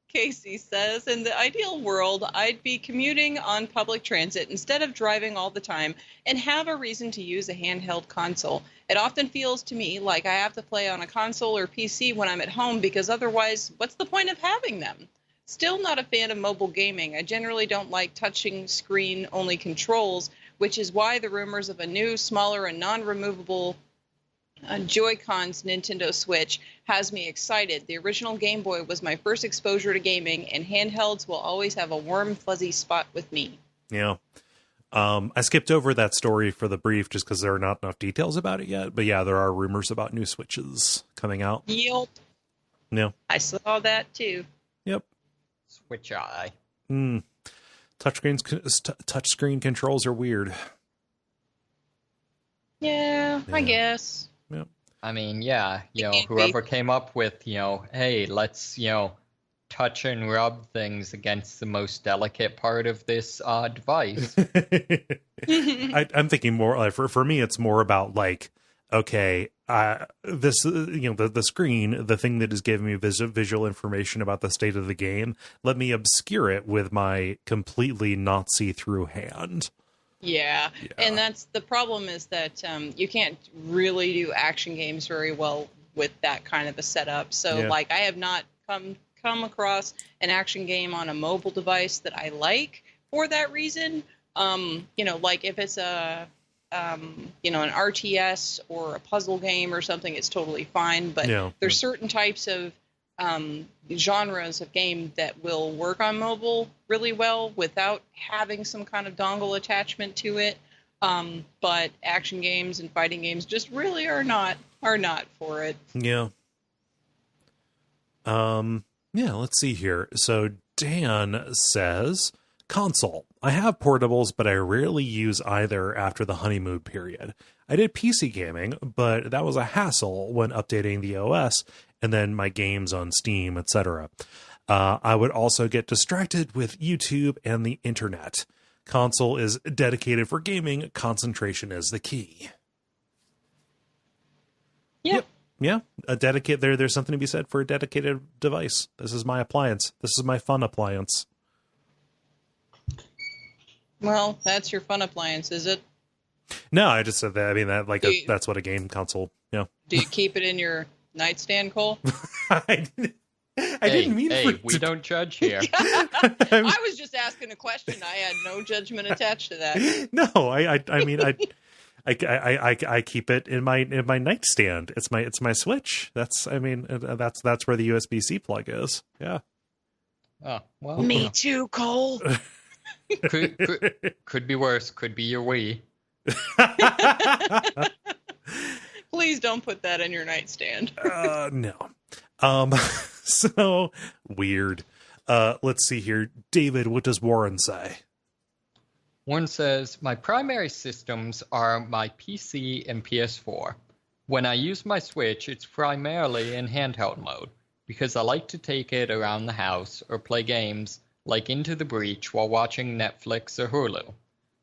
Casey says, in the ideal world, I'd be commuting on public transit instead of driving all the time and have a reason to use a handheld console. It often feels to me like I have to play on a console or PC when I'm at home because otherwise, what's the point of having them? Still not a fan of mobile gaming. I generally don't like touching screen-only controls, which is why the rumors of a new, smaller, and non-removable Joy-Con's Nintendo Switch has me excited. The original Game Boy was my first exposure to gaming, and handhelds will always have a warm, fuzzy spot with me. Yeah. I skipped over that story for the brief just because there are not enough details about it yet. But yeah, there are rumors about new Switches coming out. Yep. Yeah. I saw that too. Yep. Switch eye. Touchscreen controls are weird. Yeah, I guess. Yep. I mean, yeah, whoever came up with, hey, let's, touch and rub things against the most delicate part of this device. I'm thinking more like for me, it's more about like, okay, this, the screen, the thing that is giving me visual information about the state of the game, let me obscure it with my completely not see-through hand. Yeah, and that's the problem is that you can't really do action games very well with that kind of a setup. So, like, I have not come across an action game on a mobile device that I like for that reason. Like if it's an RTS or a puzzle game or something, it's totally fine. But there's certain types of genres of game that will work on mobile really well without having some kind of dongle attachment to it. But action games and fighting games just really are not for it. Yeah. Let's see here. So Dan says, Console. I have portables, but I rarely use either after the honeymoon period. I did PC gaming, but that was a hassle when updating the OS and then my games on Steam, etc. I would also get distracted with YouTube and the internet. Console is dedicated for gaming. Concentration is the key. Yeah. Yeah, there's something to be said for a dedicated device. This is my appliance. This is my fun appliance. Well, that's your fun appliance, is it? No, I just said that. I mean, that's what a game console, Do you keep it in your nightstand, Kole? I didn't mean we don't judge here. I was just asking a question. I had no judgment attached to that. No, I mean, I keep it in my nightstand. It's my Switch. That's where the USB-C plug is. Yeah. Oh, well. Me too, Kole. Could be worse. Could be your Wii. Please don't put that in your nightstand. No. So weird. Let's see here. David, what does Warren say? Warren says, my primary systems are my PC and PS4. When I use my Switch, it's primarily in handheld mode, because I like to take it around the house or play games like Into the Breach while watching Netflix or Hulu.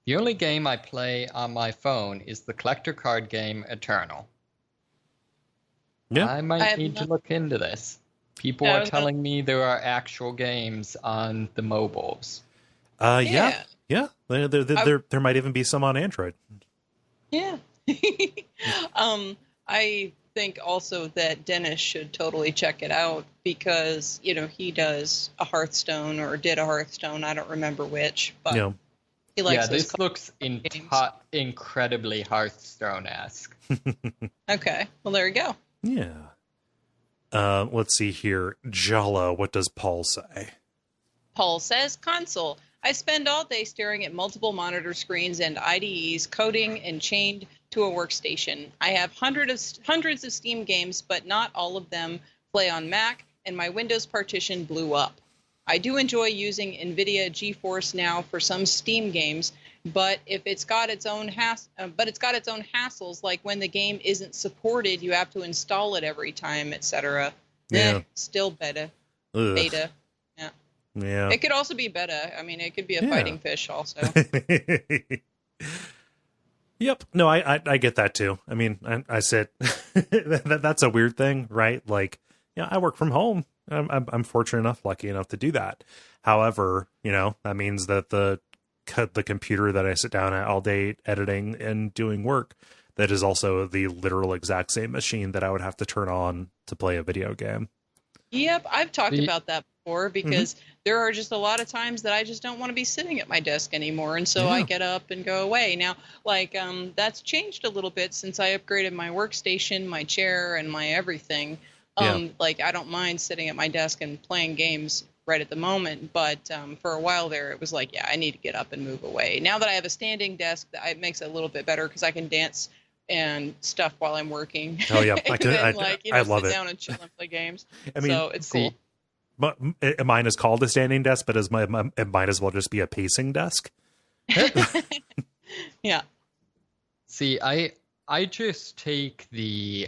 The only game I play on my phone is the collector card game Eternal. Yeah. I might need to look into this. People are telling me there are actual games on the mobiles. Yeah. There might even be some on Android. Yeah. I think also that Dennis should totally check it out because, he does a Hearthstone or did a Hearthstone. I don't remember which, but he likes those. This looks incredibly Hearthstone-esque. Okay. Well, there you go. Yeah. Let's see here. Jala, what does Paul say? Paul says, console. I spend all day staring at multiple monitor screens and IDEs, coding and chained to a workstation. I have hundreds of Steam games, but not all of them play on Mac, and my Windows partition blew up. I do enjoy using NVIDIA GeForce Now for some Steam games, but it's got its own hassles, like when the game isn't supported, you have to install it every time, etc. Yeah. Still beta. Ugh. Beta. Yeah. It could also be beta. I mean, it could be a fighting fish also. Yep. No, I get that too. I mean, I said that's a weird thing, right? Like, I work from home. I'm fortunate enough, lucky enough to do that. However, that means that the computer that I sit down at all day editing and doing work, that is also the literal exact same machine that I would have to turn on to play a video game. Yep, I've talked about that before because there are just a lot of times that I just don't want to be sitting at my desk anymore, and so I get up and go away. Now, that's changed a little bit since I upgraded my workstation, my chair, and my everything. I don't mind sitting at my desk and playing games right at the moment, but for a while there, it was like, I need to get up and move away. Now that I have a standing desk, it makes it a little bit better because I can dance and stuff while I'm working. Oh yeah, I love sit it. down and chill and play games. I mean, so it's cool. But mine is called a standing desk, but it might as well just be a pacing desk. Yeah. See, I just take the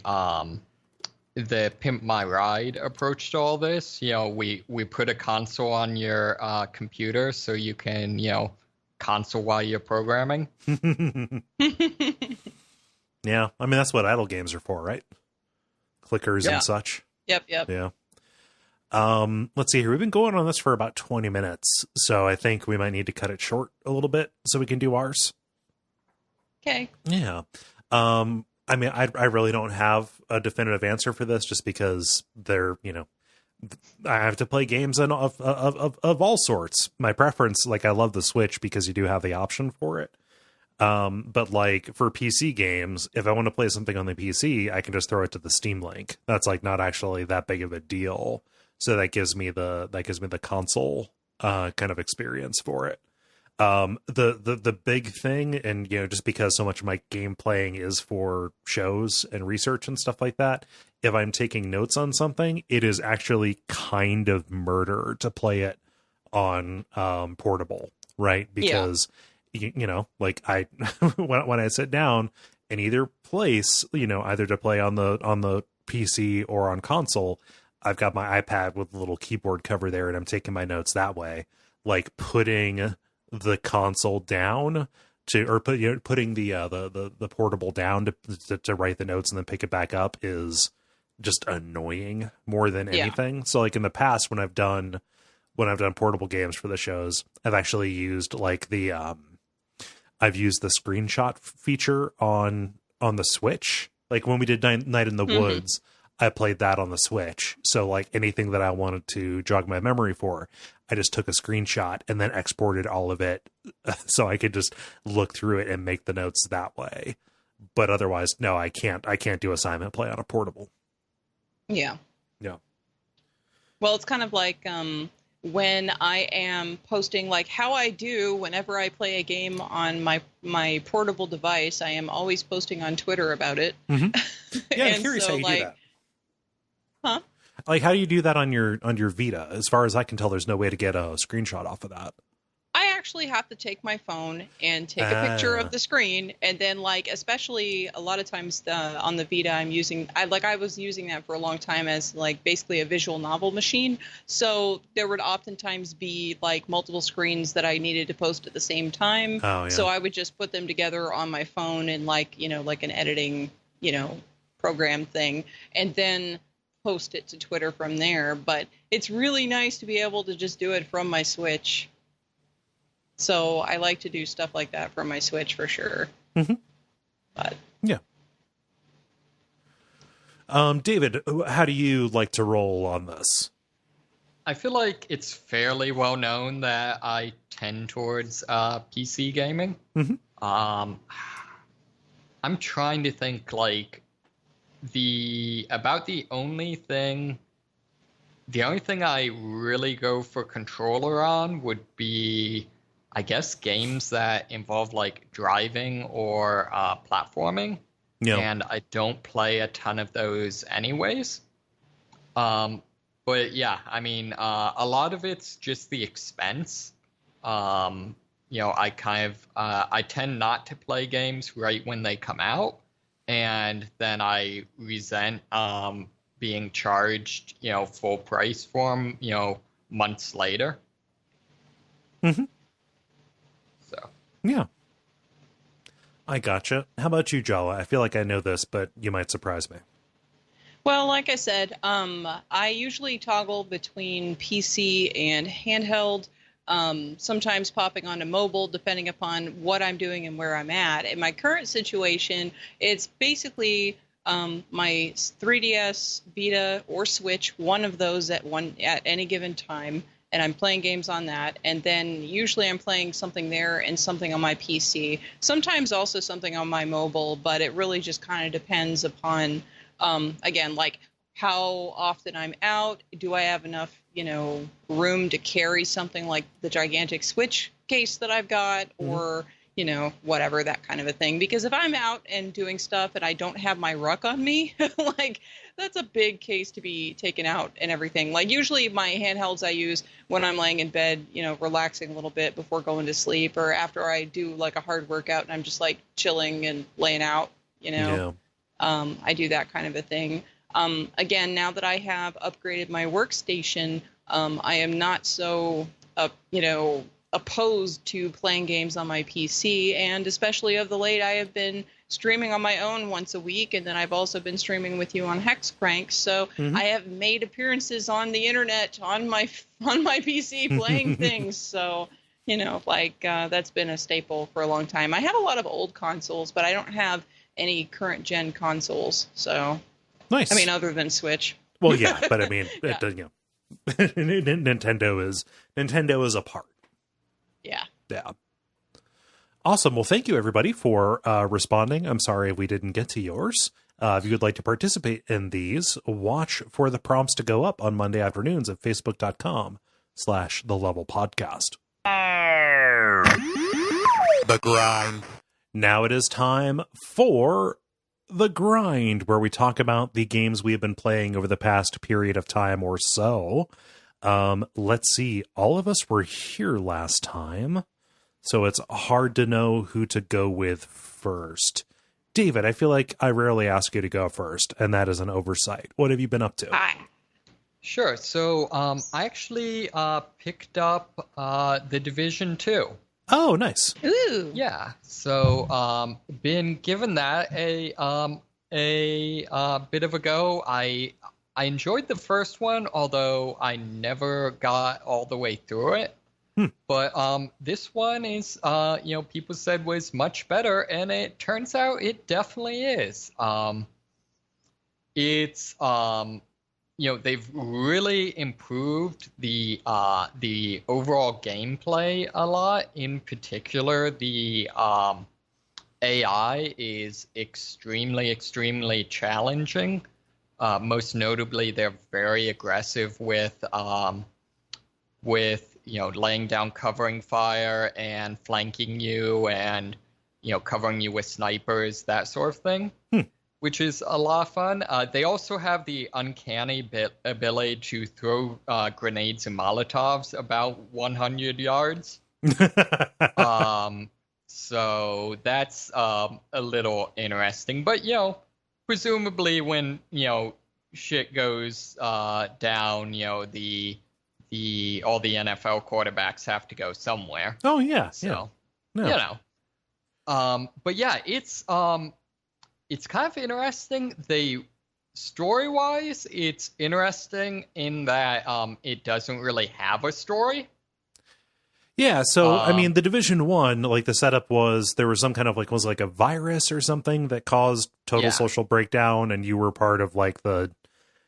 Pimp My Ride approach to all this. We put a console on your computer so you can, console while you're programming. Yeah, I mean, that's what idle games are for, right? Clickers and such. Yep. Yeah. Let's see here. We've been going on this for about 20 minutes, so I think we might need to cut it short a little bit so we can do ours. Okay. Yeah. I mean, I really don't have a definitive answer for this just because they're, I have to play games of all sorts. My preference, I love the Switch because you do have the option for it. But for PC games, if I want to play something on the PC, I can just throw it to the Steam Link. That's not actually that big of a deal. So that gives me the console kind of experience for it. The big thing, and just because so much of my game playing is for shows and research and stuff like that, if I'm taking notes on something, it is actually kind of murder to play it on portable. right? Because you know, like I when I sit down in either place, you know, either to play on the PC or on console, I've got my iPad with a little keyboard cover there, and I'm taking my notes that way. Like putting the console down putting the portable down to write the notes and then pick it back up is just annoying more than anything. So like in the past when I've done portable games for the shows, I've actually used like I've used the screenshot feature on the Switch. Like when we did Night in the Woods, I played that on the Switch. So like anything that I wanted to jog my memory for, I just took a screenshot and then exported all of it so I could just look through it and make the notes that way. But otherwise, no, I can't do assignment play on a portable. Yeah. Yeah. Well, it's kind of like when I am posting, like how I do whenever I play a game on my portable device, I am always posting on Twitter about it. Mm-hmm. Yeah, I'm curious how you do that. Huh? Like, how do you do that on your Vita? As far as I can tell, there's no way to get a screenshot off of that. I actually have to take my phone and take a picture of the screen, and then like, especially a lot of times on the Vita, I was using that for a long time as like basically a visual novel machine. So there would oftentimes be like multiple screens that I needed to post at the same time. Oh, yeah. So I would just put them together on my phone in like, you know, like an editing, you know, program thing, and then post it to Twitter from there. But it's really nice to be able to just do it from my Switch. So I like to do stuff like that from my Switch for sure. Mm-hmm. But yeah. David, how do you like to roll on this? I feel like it's fairly well known that I tend towards PC gaming. Mm-hmm. I'm trying to think like the only thing I really go for controller on would be, I guess, games that involve like driving or platforming. Yeah. And I don't play a ton of those anyways. But yeah, I mean, a lot of it's just the expense. You know, I tend not to play games right when they come out. And then I resent being charged, you know, full price for them, you know, months later. Mm-hmm. So. Yeah. I gotcha. How about you, Jala? I feel like I know this, but you might surprise me. Well, like I said, I usually toggle between PC and handheld. Sometimes popping onto mobile, depending upon what I'm doing and where I'm at. In my current situation, it's basically my 3DS, Vita, or Switch, one of those at any given time, and I'm playing games on that. And then usually I'm playing something there and something on my PC. Sometimes also something on my mobile, but it really just kind of depends upon, again, like how often I'm out. Do I have enough, you know, room to carry something like the gigantic Switch case that I've got, or, you know, whatever, that kind of a thing. Because if I'm out and doing stuff and I don't have my ruck on me, like that's a big case to be taken out and everything. Like usually my handhelds I use when I'm laying in bed, you know, relaxing a little bit before going to sleep, or after I do like a hard workout and I'm just like chilling and laying out, you know. Yeah. I do that kind of a thing. Again, now that I have upgraded my workstation, I am not so, you know, opposed to playing games on my PC. And especially of the late, I have been streaming on my own once a week. And then I've also been streaming with you on Hexcrank. So I have made appearances on the internet on my PC playing things. So, you know, like that's been a staple for a long time. I have a lot of old consoles, but I don't have any current gen consoles. So. Nice. I mean, other than Switch. Well, yeah, but I mean, yeah. You know, Nintendo is a part. Yeah. Yeah. Awesome. Well, thank you everybody for responding. I'm sorry if we didn't get to yours. If you would like to participate in these, watch for the prompts to go up on Monday afternoons at facebook.com/thelevelpodcast. The grind. Now it is time for The Grind, where we talk about the games we have been playing over the past period of time or so. Let's see. All of us were here last time. so it's hard to know who to go with first. David, I feel like I rarely ask you to go first, and that is an oversight. What have you been up to? Hi. Sure. So I actually picked up The Division 2. Oh, nice. Ooh. Yeah. So been given that a bit of a go. I enjoyed the first one, although I never got all the way through it. But this one is, people said was much better, and it turns out it definitely is. It's they've really improved the overall gameplay a lot. In particular, the AI is extremely challenging. Most notably, they're very aggressive with laying down covering fire and flanking you and, covering you with snipers, that sort of thing, which is a lot of fun. They also have the uncanny ability to throw grenades and Molotovs about 100 yards. So that's a little interesting. But, presumably when, shit goes down, all the NFL quarterbacks have to go somewhere. Oh, yeah. So, Yeah. but yeah, it's kind of interesting. Story-wise, it's interesting in that it doesn't really have a story. Yeah, so I mean, the Division 1, like the setup was there was some kind of was like a virus or something that caused total social breakdown, and you were part of like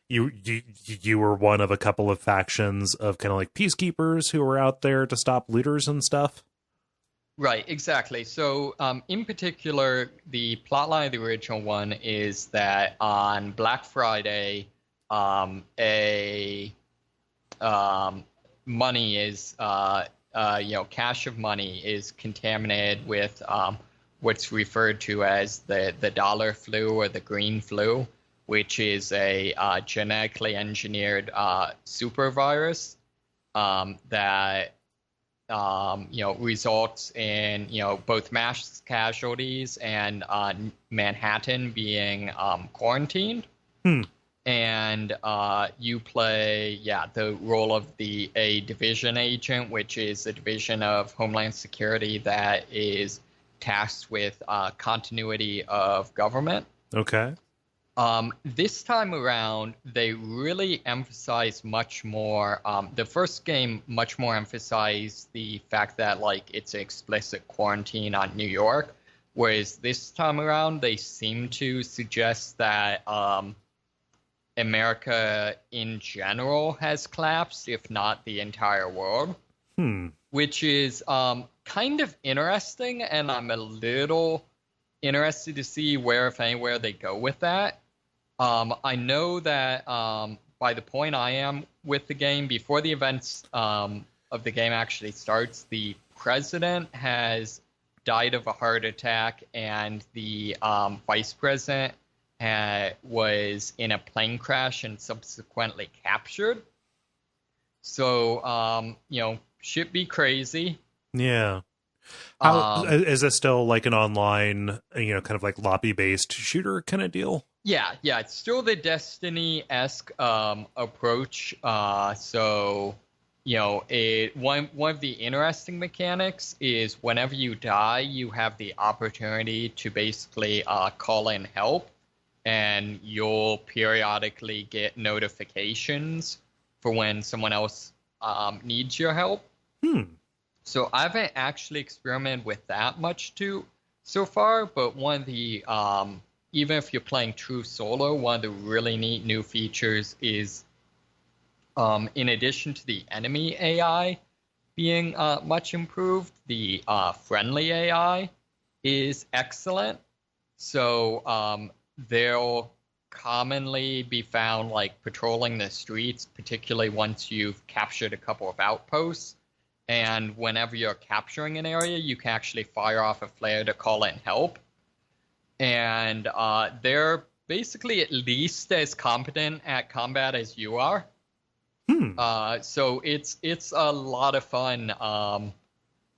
you were one of a couple of factions of kind of like peacekeepers who were out there to stop looters and stuff. Right, exactly. So, in particular, the plotline of the original one is that on Black Friday, money is, cash of money is contaminated with what's referred to as the dollar flu or the green flu, which is a genetically engineered super virus that results in both mass casualties and Manhattan being quarantined. And you play the role of a division agent, which is a division of Homeland Security that is tasked with continuity of government. Okay. This time around, they really emphasize much more. The first game much more emphasized the fact that it's an explicit quarantine on New York, whereas this time around they seem to suggest that America in general has collapsed, if not the entire world, which is kind of interesting, and I'm a little interested to see where, if anywhere, they go with that. I know that by the point I am with the game, before the events of the game actually starts, the president has died of a heart attack, and the vice president was in a plane crash and subsequently captured. So, shit be crazy. Yeah. How, is this still like an online, kind of like lobby-based shooter kind of deal? Yeah, it's still the Destiny-esque approach. So, one of the interesting mechanics is whenever you die, you have the opportunity to basically call in help, and you'll periodically get notifications for when someone else needs your help. So I haven't actually experimented with that much so far, but one of the even if you're playing true solo, one of the really neat new features is, in addition to the enemy AI being much improved, the friendly AI is excellent. So they'll commonly be found patrolling the streets, particularly once you've captured a couple of outposts. And whenever you're capturing an area, you can actually fire off a flare to call in help. And they're basically at least as competent at combat as you are. So it's a lot of fun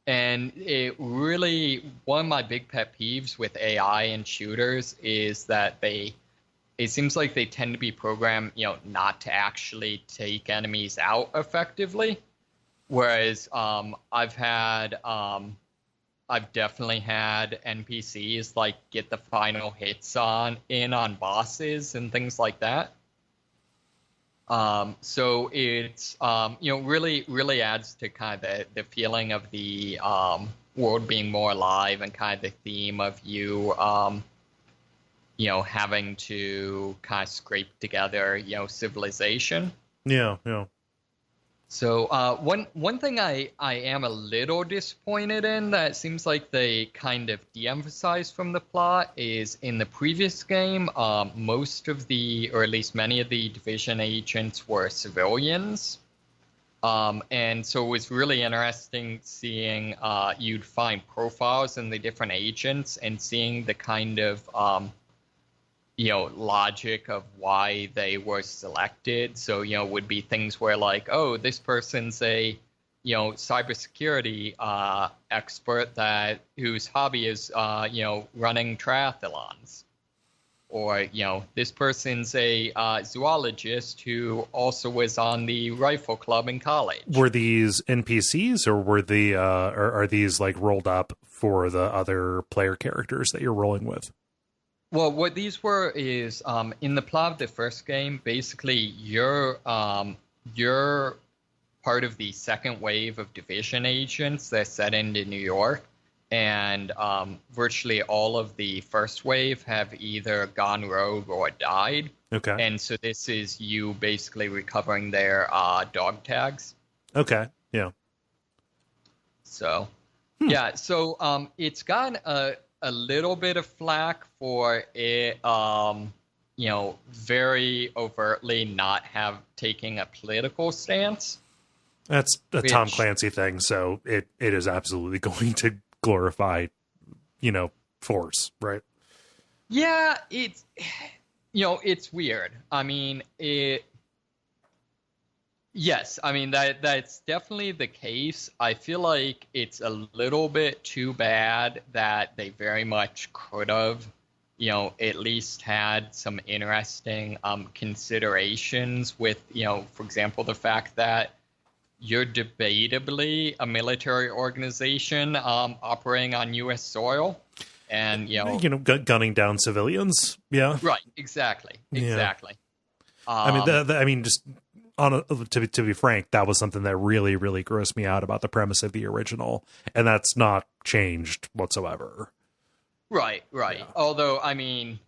And it really, one of my big pet peeves with AI and shooters is that it seems like they tend to be programmed, not to actually take enemies out effectively. Whereas I've definitely had NPCs like get the final hits on bosses and things like that. So it's really really adds to kind of the feeling of the world being more alive, and kind of the theme of you having to kind of scrape together civilization. Yeah, yeah. So one thing I am a little disappointed in that seems like they kind of de-emphasized from the plot is in the previous game, most of the, or at least many of the Division agents were civilians. And so it was really interesting seeing you'd find profiles in the different agents and seeing the kind of logic of why they were selected. So, would be things where like, oh, this person's a, cybersecurity expert whose hobby is, running triathlons. Or, this person's a zoologist who also was on the rifle club in college. Were these NPCs, or are these like rolled up for the other player characters that you're rolling with? Well, what these were is in the plot of the first game, basically you're part of the second wave of Division agents that set into New York, and virtually all of the first wave have either gone rogue or died. Okay. And so this is you basically recovering their dog tags. Okay. Yeah. So, yeah. So it's gotten a little bit of flack for it, very overtly not taking a political stance. That's a Tom Clancy thing, so it is absolutely going to glorify, force, right? Yeah, it's weird. I mean, yes, I mean that's definitely the case. I feel like it's a little bit too bad that they very much could have, at least had some interesting considerations with, for example, the fact that you're debatably a military organization operating on U.S. soil, and gunning down civilians. Yeah, right, exactly. Yeah. I mean, just to be frank, that was something that really, really grossed me out about the premise of the original, and that's not changed whatsoever. Right. Yeah. Although, I mean,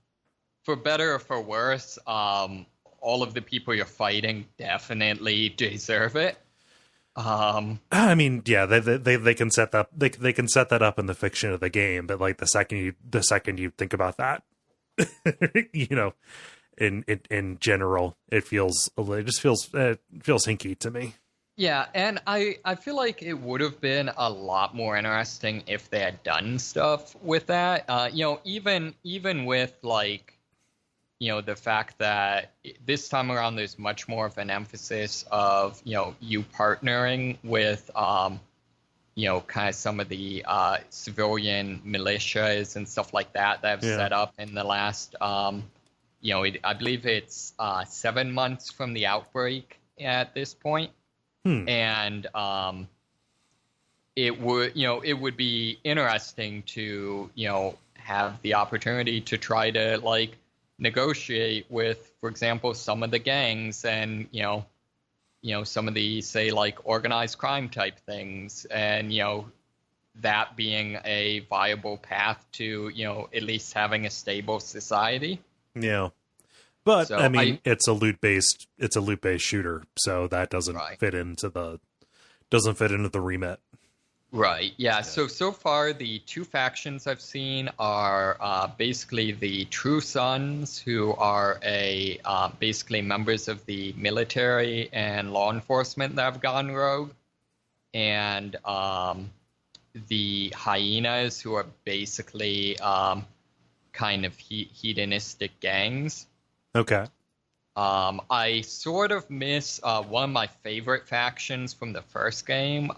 for better or for worse, all of the people you're fighting definitely deserve it. I mean, yeah, they can set that they can set that up in the fiction of the game, but like the second you think about that, in general, it feels hinky to me. Yeah, and I feel like it would have been a lot more interesting if they had done stuff with that. Even with like, the fact that this time around there's much more of an emphasis of, you partnering with, kind of some of the civilian militias and stuff like that have set up in the last, I believe it's 7 months from the outbreak at this point. And it would be interesting to, have the opportunity to try to like negotiate with, for example, some of the gangs and, some of the, say, like organized crime type things, and, that being a viable path to, at least having a stable society. Yeah. But So I mean, it's a loot based shooter, so that doesn't fit into the remit. Right. Yeah. So far, the two factions I've seen are basically the True Sons, who are basically members of the military and law enforcement that have gone rogue, and the Hyenas, who are basically kind of hedonistic gangs. Okay. I sort of miss one of my favorite factions from the first game,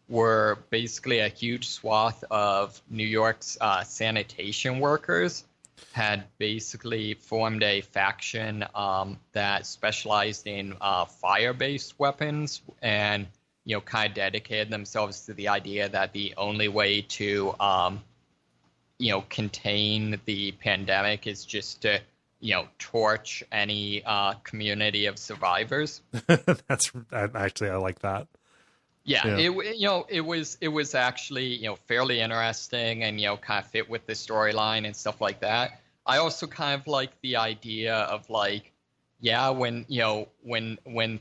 were basically a huge swath of New York's sanitation workers had basically formed a faction that specialized in fire-based weapons, and kind of dedicated themselves to the idea that the only way to contain the pandemic is just to torch any community of survivors. I like that. Yeah. It was actually fairly interesting and kind of fit with the storyline and stuff like that. I also kind of like the idea of like, yeah, when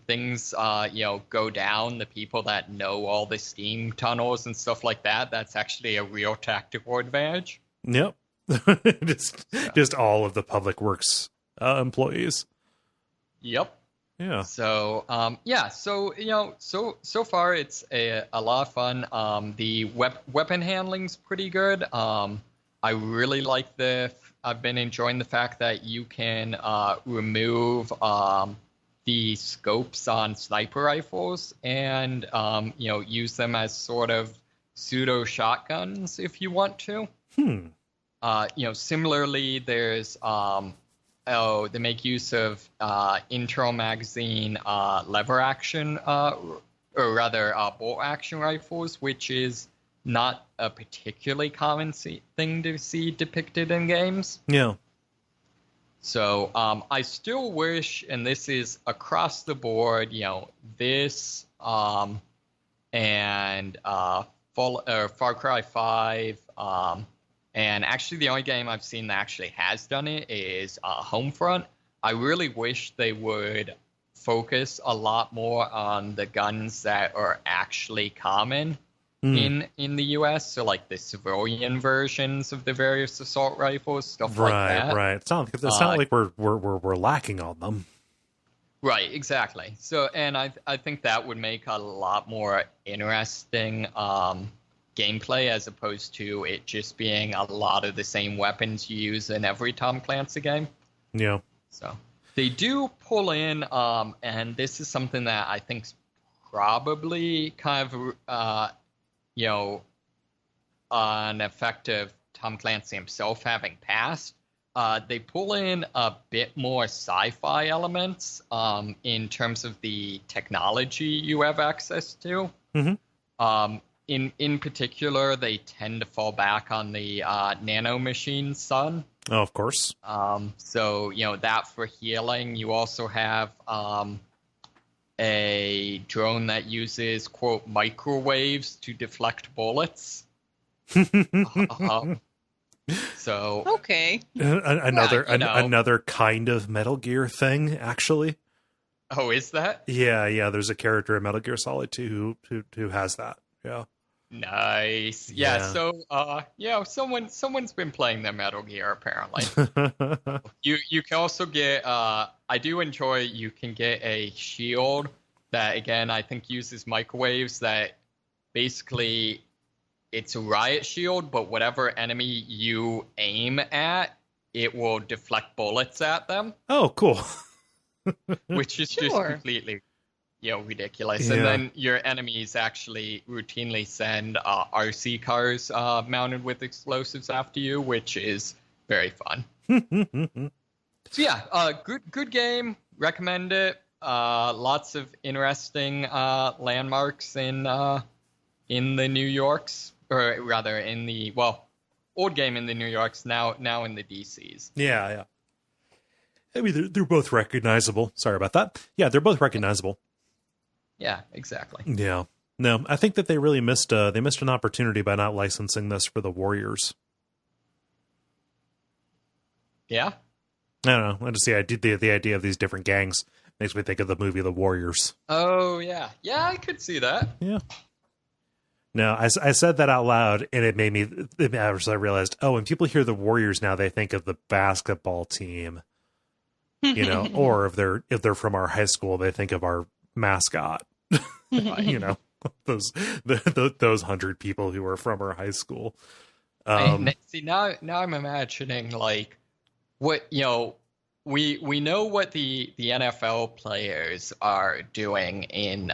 things go down, the people that know all the steam tunnels and stuff like that, that's actually a real tactical advantage. Yep. just all of the public works employees. Yep. Yeah. So so far it's a lot of fun. The weapon handling's pretty good. I really like I've been enjoying the fact that you can remove the scopes on sniper rifles and use them as sort of pseudo shotguns if you want to. Similarly, there's they make use of internal magazine lever action, or rather bolt action rifles, which is not a particularly common thing to see depicted in games. Yeah. So I still wish, and this is across the board, this and Far Cry 5, and actually the only game I've seen that actually has done it is Homefront. I really wish they would focus a lot more on the guns that are actually common in the US, so like the civilian versions of the various assault rifles, stuff like that. Right. It's not like we're lacking on them. Right, exactly. So, and I think that would make a lot more interesting gameplay as opposed to it just being a lot of the same weapons you use in every Tom Clancy game. Yeah. So they do pull in, and this is something that I think's probably kind of an effect of Tom Clancy himself having passed. They pull in a bit more sci-fi elements in terms of the technology you have access to. Mm-hmm. In particular, they tend to fall back on the nanomachine sun. Oh, of course. So, that for healing. You also have a drone that uses, quote, microwaves to deflect bullets. So okay, another kind of Metal Gear thing, actually. Oh, is that? Yeah. There's a character in Metal Gear Solid 2 who has that. Yeah. Nice. Yeah. So, someone's been playing the Metal Gear apparently. You can also get. I do enjoy. You can get a shield that again I think uses microwaves that basically. It's a riot shield, but whatever enemy you aim at, it will deflect bullets at them. Oh, cool. Which is just completely, ridiculous. Yeah. And then your enemies actually routinely send RC cars mounted with explosives after you, which is very fun. So yeah, good game. Recommend it. Lots of interesting landmarks in the New Yorks. Or rather, in the old game in the New Yorks, now in the DCs. Yeah. I mean, they're both recognizable. Sorry about that. Yeah, they're both recognizable. Yeah, exactly. Yeah. No, I think that they really missed an opportunity by not licensing this for the Warriors. Yeah. I don't know. I just the idea of these different gangs makes me think of the movie The Warriors. Oh yeah, I could see that. Yeah. No, I said that out loud, and it made me. I realized, when people hear the Warriors now, they think of the basketball team, or if they're from our high school, they think of our mascot. Those 100 people who are from our high school. See now I'm imagining like what we know what the NFL players are doing in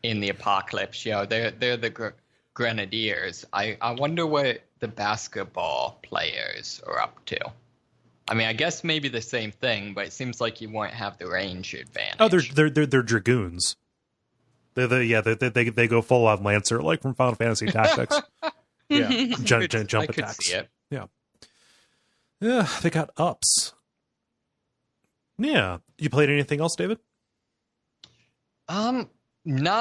in the apocalypse. They're the grenadiers. I wonder what the basketball players are up to. I mean, I guess maybe the same thing, but it seems like you won't have the range advantage. Oh, they're dragoons. They go full on Lancer, like from Final Fantasy Tactics. Yeah, jump attacks. See it. Yeah, they got ups. Yeah, you played anything else, David? No,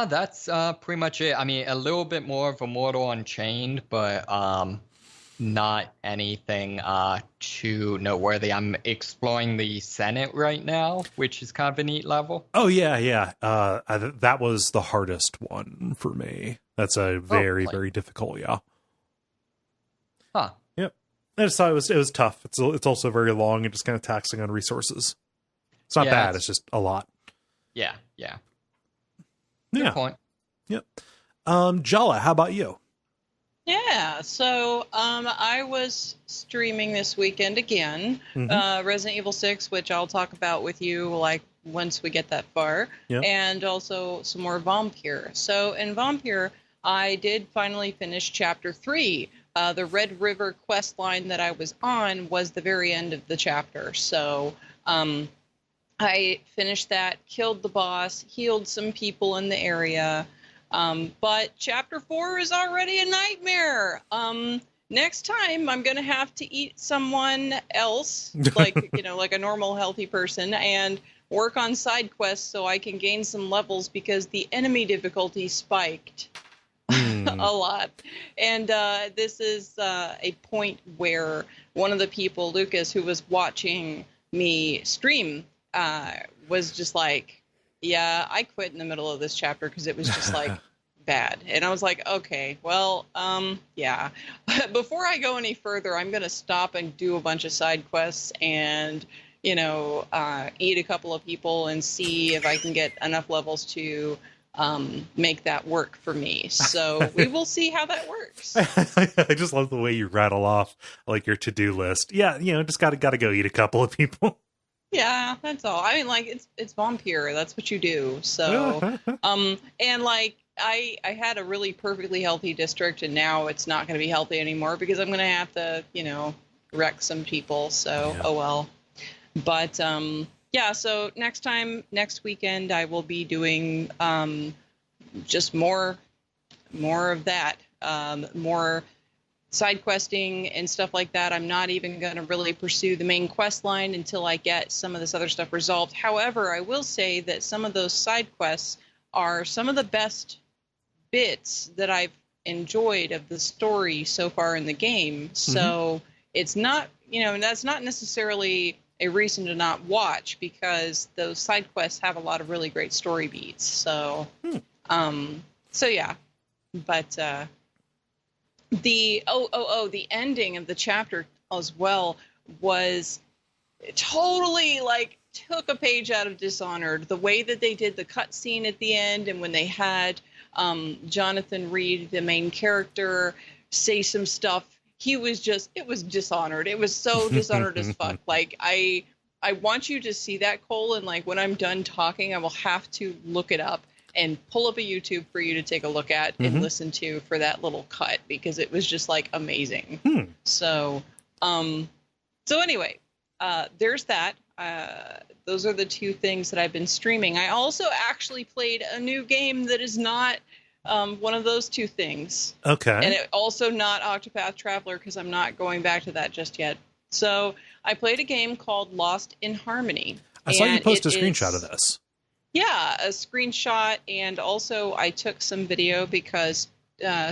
that's pretty much it. I mean, a little bit more of Immortal Unchained, but not anything too noteworthy. I'm exploring the Senate right now, which is kind of a neat level. Oh yeah. That was the hardest one for me. That's a very difficult. Yeah. Huh. Yep. I just thought it was tough. It's also very long and just kind of taxing on resources. It's not bad. It's just a lot. Yeah. Good point. Yep. Jala, how about you? Yeah, so I was streaming this weekend again, Resident Evil 6, which I'll talk about with you like once we get that far, and also some more Vampyr. So in Vampyr, I did finally finish Chapter 3. The Red River quest line that I was on was the very end of the chapter. So I finished that, killed the boss, healed some people in the area. But Chapter 4 is already a nightmare. Next time I'm going to have to eat someone else, like a normal healthy person, and work on side quests so I can gain some levels because the enemy difficulty spiked a lot. And this is a point where one of the people, Lucas, who was watching me stream, was just like, yeah, I quit in the middle of this chapter because it was just like bad. And I was like, okay, well, yeah. Before I go any further, I'm going to stop and do a bunch of side quests and, eat a couple of people and see if I can get enough levels to make that work for me. So we will see how that works. I just love the way you rattle off like your to-do list. Yeah, just gotta go eat a couple of people. Yeah, that's all. I mean, like, it's Vampyr. That's what you do. So, and like, I had a really perfectly healthy district, and now it's not going to be healthy anymore because I'm going to have to, wreck some people. So, oh well. But yeah. So next weekend, I will be doing just more of that, more side questing and stuff like that. I'm not even going to really pursue the main quest line until I get some of this other stuff resolved. However, I will say that some of those side quests are some of the best bits that I've enjoyed of the story so far in the game. So it's not, that's not necessarily a reason to not watch because those side quests have a lot of really great story beats. So, so yeah, but, the ending of the chapter as well was totally like took a page out of Dishonored. The way that they did the cutscene at the end, and when they had Jonathan Reed, the main character, say some stuff, it was Dishonored. It was so Dishonored as fuck. Like I want you to see that, Kole, and like when I'm done talking, I will have to look it up and pull up a YouTube for you to take a look at and listen to for that little cut because it was just like amazing. So, so anyway, there's that. Those are the two things that I've been streaming. I also actually played a new game that is not one of those two things. Okay. And it also not Octopath Traveler because I'm not going back to that just yet. So I played a game called Lost in Harmony. I saw you post a screenshot of this. Yeah, a screenshot, and also I took some video because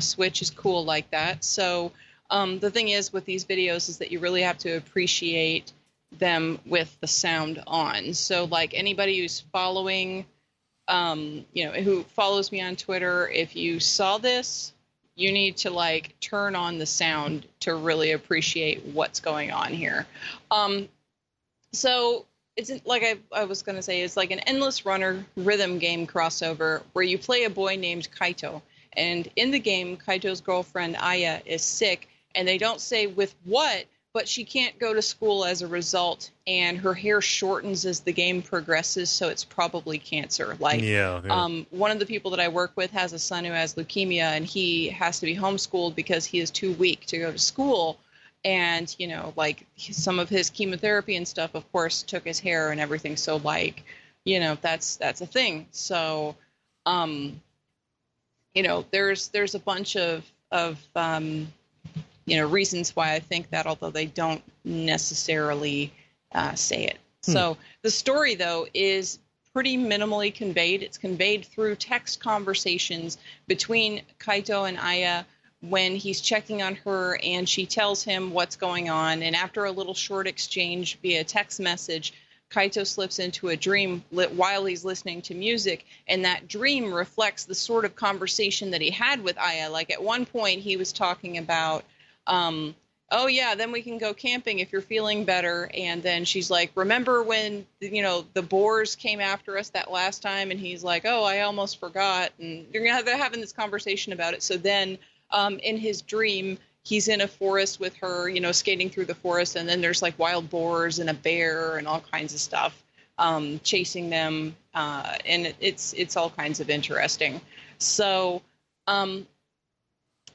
Switch is cool like that. So the thing is with these videos is that you really have to appreciate them with the sound on. So like anybody who's following, who follows me on Twitter, if you saw this, you need to like turn on the sound to really appreciate what's going on here. So it's like I was going to say, it's like an endless runner rhythm game crossover where you play a boy named Kaito. And in the game, Kaito's girlfriend, Aya, is sick. And they don't say with what, but she can't go to school as a result, and her hair shortens as the game progresses, so it's probably cancer. Like, one of the people that I work with has a son who has leukemia, and he has to be homeschooled because he is too weak to go to school. And, you know, like, some of his chemotherapy and stuff, of course, took his hair and everything. So, like, you know, that's a thing. So, you know, there's a bunch of you know, reasons why I think that, although they don't necessarily say it. So the story, though, is pretty minimally conveyed. It's conveyed through text conversations between Kaito and Aya when he's checking on her and she tells him what's going on. And after a little short exchange via text message, Kaito slips into a dream while he's listening to music, and that dream reflects the sort of conversation that he had with Aya. Like, at one point he was talking about, oh yeah, then we can go camping if you're feeling better. And then she's like, remember when, you know, the boars came after us that last time? And he's like, oh, I almost forgot. And they're having this conversation about it. So then in his dream, he's in a forest with her, you know, skating through the forest. And then there's like wild boars and a bear and all kinds of stuff chasing them. And it's all kinds of interesting. So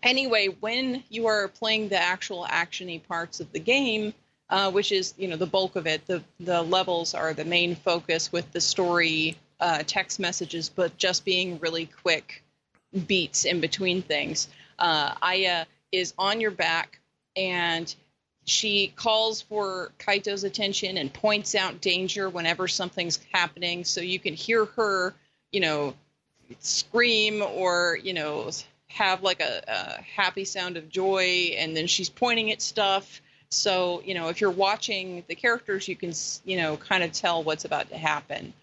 anyway, when you are playing the actual action-y parts of the game, which is, you know, the bulk of it, the levels are the main focus, with the story text messages, but just being really quick beats in between things. Aya is on your back, and she calls for Kaito's attention and points out danger whenever something's happening, so you can hear her, you know, scream or, you know, have like a happy sound of joy, and then she's pointing at stuff. So, you know, if you're watching the characters, you can, you know, kind of tell what's about to happen.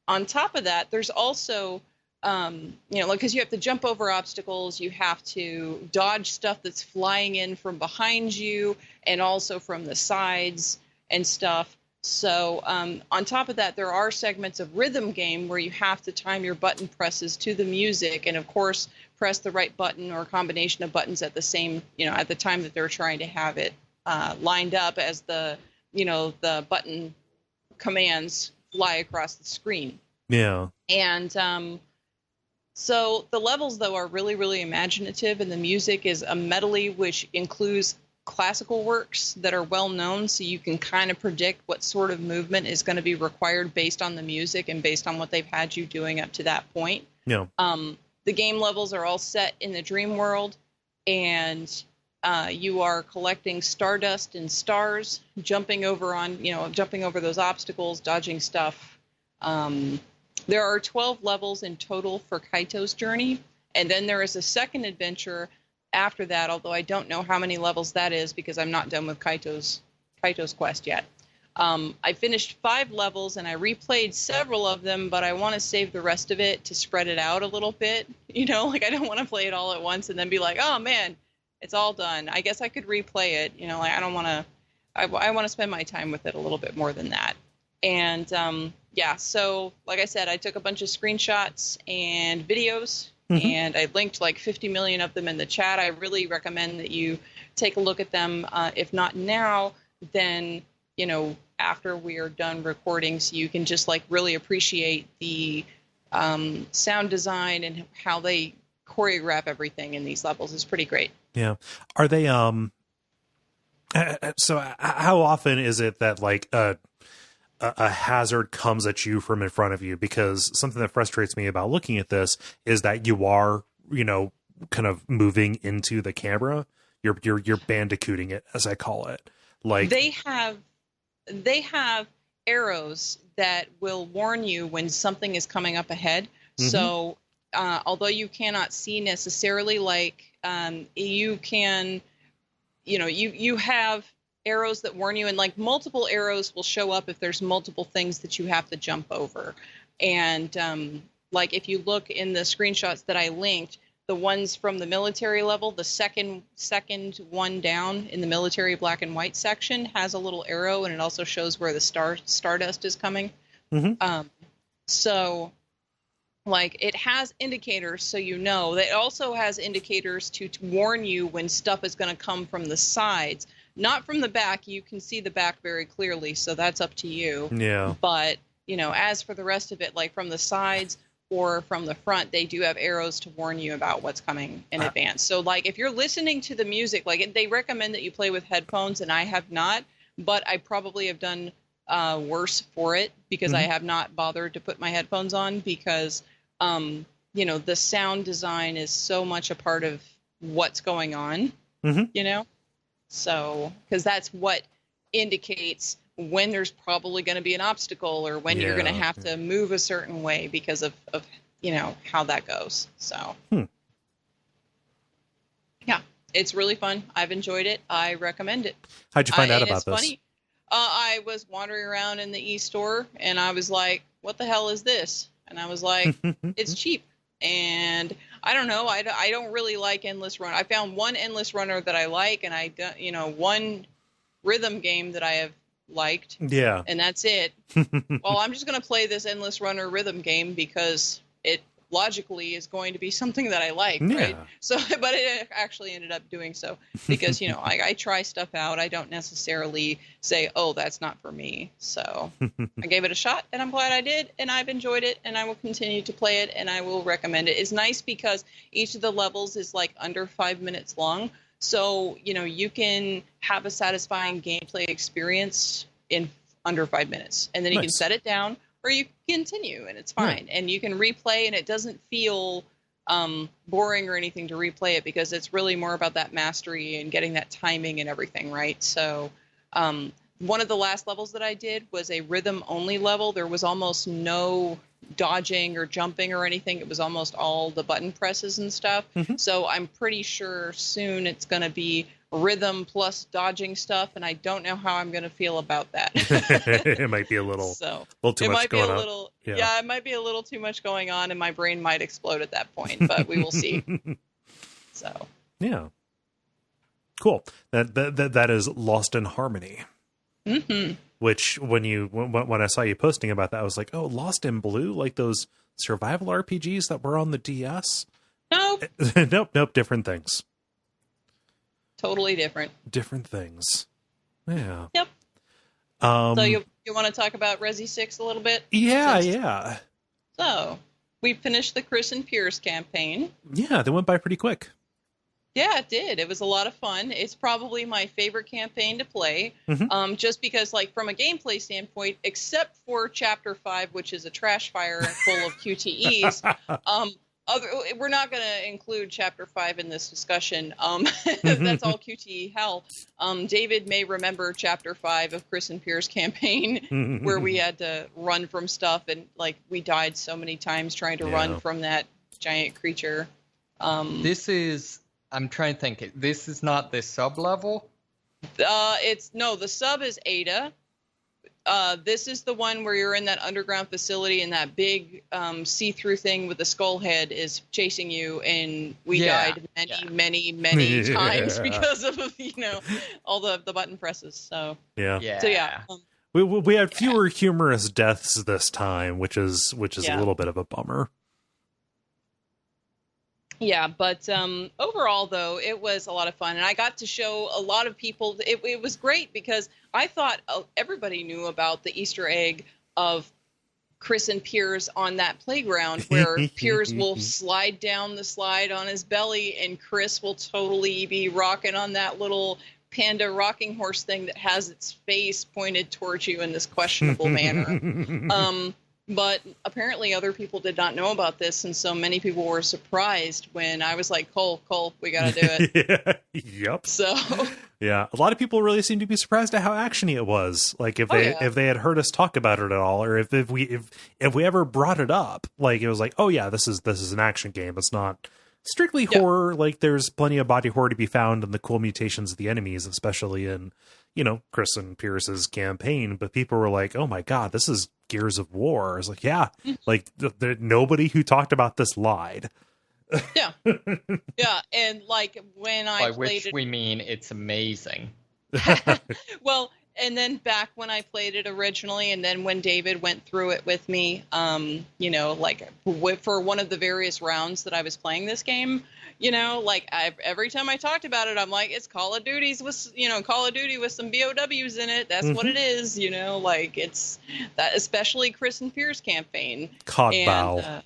On top of that, there's also, you know, like, because you have to jump over obstacles, you have to dodge stuff that's flying in from behind you and also from the sides and stuff. So on top of that, there are segments of rhythm game where you have to time your button presses to the music, and of course press the right button or combination of buttons at the same, you know, at the time that they're trying to have it lined up as the, you know, the button commands fly across the screen. Yeah. And so the levels, though, are really, really imaginative, and the music is a medley which includes classical works that are well known, so you can kind of predict what sort of movement is going to be required based on the music and based on what they've had you doing up to that point. Yeah. The game levels are all set in the dream world, and you are collecting stardust and stars, jumping over those obstacles, dodging stuff. There are 12 levels in total for Kaito's journey, and then there is a second adventure after that, although I don't know how many levels that is because I'm not done with Kaito's quest yet. I finished 5 levels, and I replayed several of them, but I want to save the rest of it to spread it out a little bit. You know, like, I don't want to play it all at once and then be like, oh man, it's all done. I guess I could replay it. You know, like, I don't want to. I want to spend my time with it a little bit more than that. And yeah, so like I said, I took a bunch of screenshots and videos. And I linked like 50 million of them in the chat. I really recommend that you take a look at them. If not now, then, you know, after we are done recording, so you can just like really appreciate the sound design and how they choreograph everything in these levels. Is pretty great. Yeah. Are they, so how often is it that like, a hazard comes at you from in front of you? Because something that frustrates me about looking at this is that you are, you know, kind of moving into the camera. You're bandicooting it, as I call it. Like, they have arrows that will warn you when something is coming up ahead. So although you cannot see necessarily, like, you can, you know, you have arrows that warn you, and like multiple arrows will show up if there's multiple things that you have to jump over. And like, if you look in the screenshots that I linked, the ones from the military level, the second one down in the military black and white section has a little arrow, and it also shows where the stardust is coming. So like, it has indicators, so you know. That it also has indicators to warn you when stuff is going to come from the sides. not from the back. You can see the back very clearly, so that's up to you. Yeah. But, as for the rest of it, like from the sides or from the front, they do have arrows to warn you about what's coming in advance. So, like, if you're listening to the music, like, they recommend that you play with headphones, and I have not, but I probably have done worse for it because I have not bothered to put my headphones on because, the sound design is so much a part of what's going on, So, because that's what indicates when there's probably going to be an obstacle or when you're going to have to move a certain way because of how that goes. So, yeah, it's really fun. I've enjoyed it. I recommend it. How'd you find out about this? Funny. I was wandering around in the e-store and I was like, what the hell is this? And I was like, it's cheap. And I don't know. I don't really like Endless Runner. I found one Endless Runner that I like, and one rhythm game that I have liked. Yeah. And that's it. Well, I'm just going to play this Endless Runner rhythm game because it logically is going to be something that I like, right? So, but it actually ended up doing so because, I try stuff out. I don't necessarily say, oh, that's not for me. So I gave it a shot and I'm glad I did. And I've enjoyed it and I will continue to play it and I will recommend it. It's nice because each of the levels is like under 5 minutes long. So, you can have a satisfying gameplay experience in under 5 minutes and then you can set it down or you continue and it's fine. And you can replay and it doesn't feel boring or anything to replay it because it's really more about that mastery and getting that timing and everything, right? So one of the last levels that I did was a rhythm only level. There was almost no dodging or jumping or anything. It was almost all the button presses and stuff. So I'm pretty sure soon it's going to be rhythm plus dodging stuff, and I don't know how I'm going to feel about that. It might be a little too much going on. Yeah, it might be a little too much going on, and my brain might explode at that point, but we will see. So yeah, cool. That is Lost in Harmony. Which when I saw you posting about that, I was like, oh, Lost in Blue, like those survival RPGs that were on the DS. Nope, different things. Totally different. Different things. Yeah. Yep. So you want to talk about Resi 6 a little bit? Yeah. So we finished the Chris and Pierce campaign. Yeah, they went by pretty quick. Yeah, it did. It was a lot of fun. It's probably my favorite campaign to play, just because, like, from a gameplay standpoint, except for Chapter 5, which is a trash fire full of QTEs, we're not going to include Chapter 5 in this discussion. That's all QTE hell. David may remember Chapter 5 of Chris and Pierce campaign, where we had to run from stuff, and, like, we died so many times trying to run from that giant creature. I'm trying to think. This is not the sub level? The sub is Ada. This is the one where you're in that underground facility and that big see-through thing with the skull head is chasing you, and we died many times because of all the button presses. So we had fewer humorous deaths this time, which is a little bit of a bummer. Yeah, but overall, though, it was a lot of fun. And I got to show a lot of people. It was great because I thought everybody knew about the Easter egg of Chris and Piers on that playground where Piers will slide down the slide on his belly and Chris will totally be rocking on that little panda rocking horse thing that has its face pointed towards you in this questionable manner. But apparently other people did not know about this, and so many people were surprised when I was like, Cole, we gotta do it. Yep. So yeah, a lot of people really seemed to be surprised at how actiony it was. Like if they had heard us talk about it at all, or if we ever brought it up, like it was like, oh yeah, this is an action game. It's not strictly horror. Like there's plenty of body horror to be found in the cool mutations of the enemies, especially in Chris and Pierce's campaign. But people were like, oh my god, this is Gears of War. I was like, yeah, like nobody who talked about this lied. Yeah, and like when I by played which we mean it's amazing. Well, and then back when I played it originally, and then when David went through it with me, you know, like for one of the various rounds that I was playing this game, you know, like every time I talked about it, I'm like, it's Call of Duty with some BOWs in it. That's what it is, you know, like it's that, especially Chris and Pier's campaign. Cod And, bow.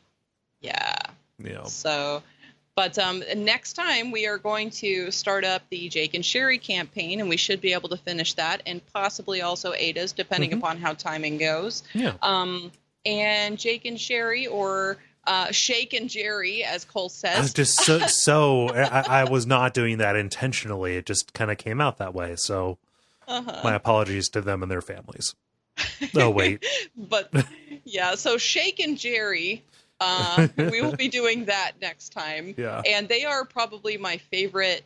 Yeah. Yeah. So, but next time we are going to start up the Jake and Sherry campaign, and we should be able to finish that, and possibly also Ada's, depending upon how timing goes. Yeah. And Jake and Sherry, or Shake and Jerry, as Kole says. I was just I was not doing that intentionally. It just kind of came out that way. So my apologies to them and their families. Oh, wait. But yeah, so Shake and Jerry, we will be doing that next time. Yeah. And they are probably my favorite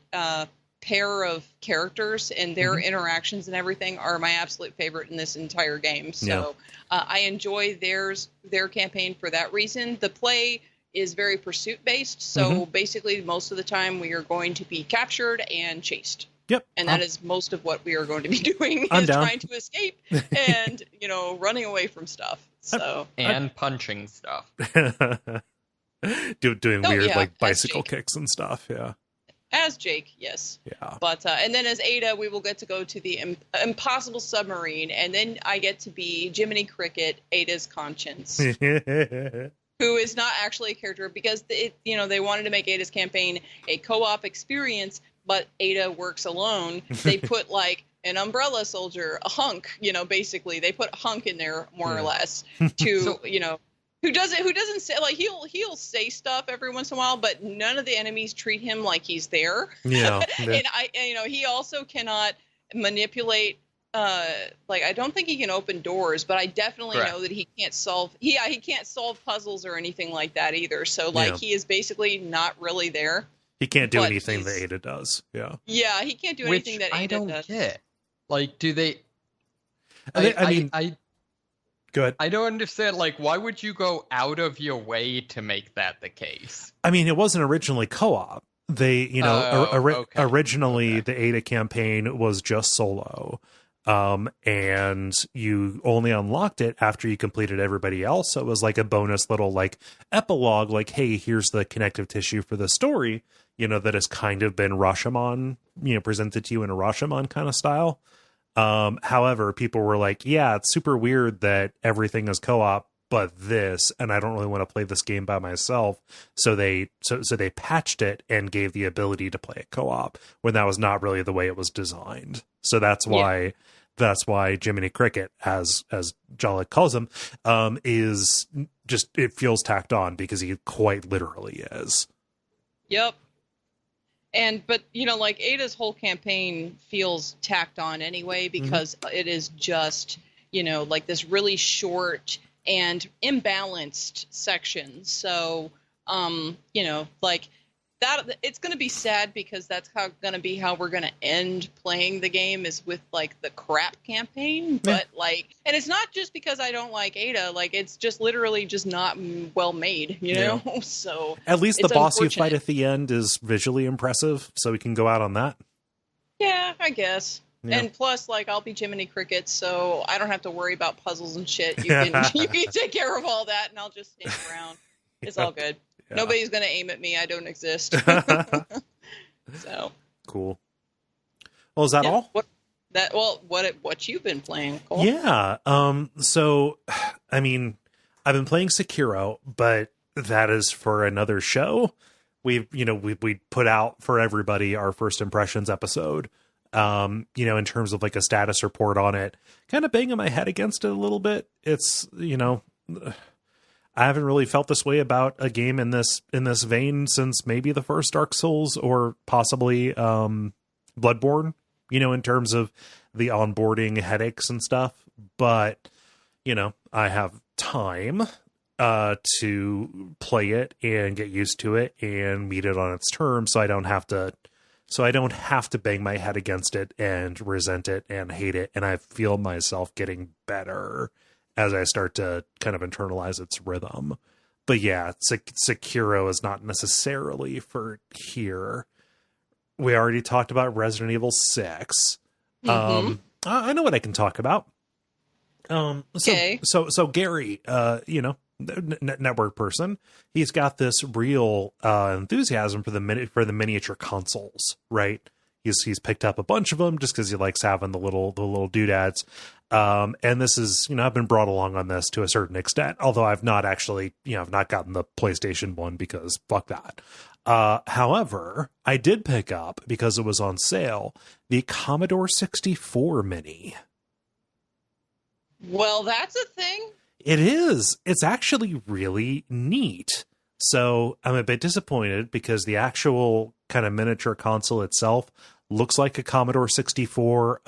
pair of characters, and their interactions and everything are my absolute favorite in this entire game. So I enjoy their campaign for that reason. The play is very pursuit based, so basically most of the time we are going to be captured and chased. Yep. And that is most of what we are going to be doing, I'm is down. trying to escape and, you know, running away from stuff. So And punching stuff. doing weird yeah, like that's bicycle Jake. kicks and stuff. Yeah. As Jake, yes. Yeah. But and then as Ada, we will get to go to the impossible submarine, and then I get to be Jiminy Cricket, Ada's conscience, who is not actually a character, because they wanted to make Ada's campaign a co-op experience, but Ada works alone. They put like an umbrella soldier, a hunk, you know, basically they put a hunk in there more or less to, you know, who doesn't say, like, he'll say stuff every once in a while, but none of the enemies treat him like he's there. Yeah. And he also cannot manipulate, like, I don't think he can open doors, but I definitely know that he can't solve puzzles or anything like that either. So like he is basically not really there. He can't do anything that Ada does. Yeah. Yeah, he can't do anything that Ada does. I don't get. Like, do they? I go ahead. I don't understand. Like, why would you go out of your way to make that the case? I mean, it wasn't originally co-op. They, you know, originally the Ada campaign was just solo. And you only unlocked it after you completed everybody else. So it was like a bonus little like epilogue, like, hey, here's the connective tissue for the story, you know, that has kind of been Rashomon, you know, presented to you in a Rashomon kind of style. However, people were like, yeah, it's super weird that everything is co-op, but this, and I don't really want to play this game by myself. So they patched it and gave the ability to play it co-op when that was not really the way it was designed. So that's why Jiminy Cricket, as Jala calls him, is just, it feels tacked on because he quite literally is. Yep. But, you know, like, Ada's whole campaign feels tacked on anyway, because it is just, you know, like this really short and imbalanced section. So, you know, like that, it's going to be sad, because that's going to be how we're going to end playing the game, is with like the crap campaign. But like, and it's not just because I don't like Ada, like it's just literally just not well made, you know? So at least the boss you fight unfortunate. at the end is visually impressive, so we can go out on that. Yeah, I guess. Yeah. And plus, like, I'll be Jiminy Cricket, so I don't have to worry about puzzles and shit. You can take care of all that, and I'll just stand around. It's all good. Yeah. Nobody's gonna aim at me. I don't exist. So Cool. Well, is that all? What you've been playing, Cole? Yeah. So, I mean, I've been playing Sekiro, but that is for another show. We put out for everybody our first impressions episode. You know, in terms of like a status report on it, kind of banging my head against it a little bit. It's, you know, I haven't really felt this way about a game in this vein since maybe the first Dark Souls, or possibly Bloodborne, you know, in terms of the onboarding headaches and stuff. But, you know, I have time to play it and get used to it and meet it on its terms, so I don't have to bang my head against it and resent it and hate it. And I feel myself getting better as I start to kind of internalize its rhythm. But yeah, Sekiro is not necessarily for here. We already talked about Resident Evil 6. I know what I can talk about. Okay. So Gary, network person, he's got this real enthusiasm for the miniature consoles, right? He's picked up a bunch of them just because he likes having the little doodads. And this is, I've been brought along on this to a certain extent, although I've not actually, I've not gotten the PlayStation 1 because fuck that. However, I did pick up, because it was on sale, the Commodore 64 Mini. Well, that's a thing. It is. It's actually really neat. So I'm a bit disappointed because the actual kind of miniature console itself looks like a Commodore 64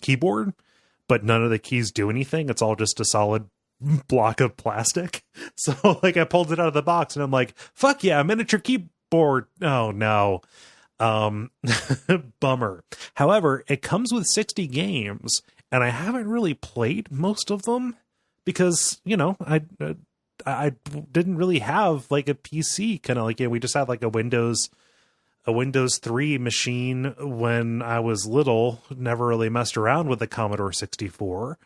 keyboard, but none of the keys do anything. It's all just a solid block of plastic. So like I pulled it out of the box and I'm like, fuck yeah, miniature keyboard. Oh no. Bummer. However, it comes with 60 games and I haven't really played most of them because, I didn't really have like a PC kind of like, we just had like a Windows 3 machine when I was little, never really messed around with the Commodore 64.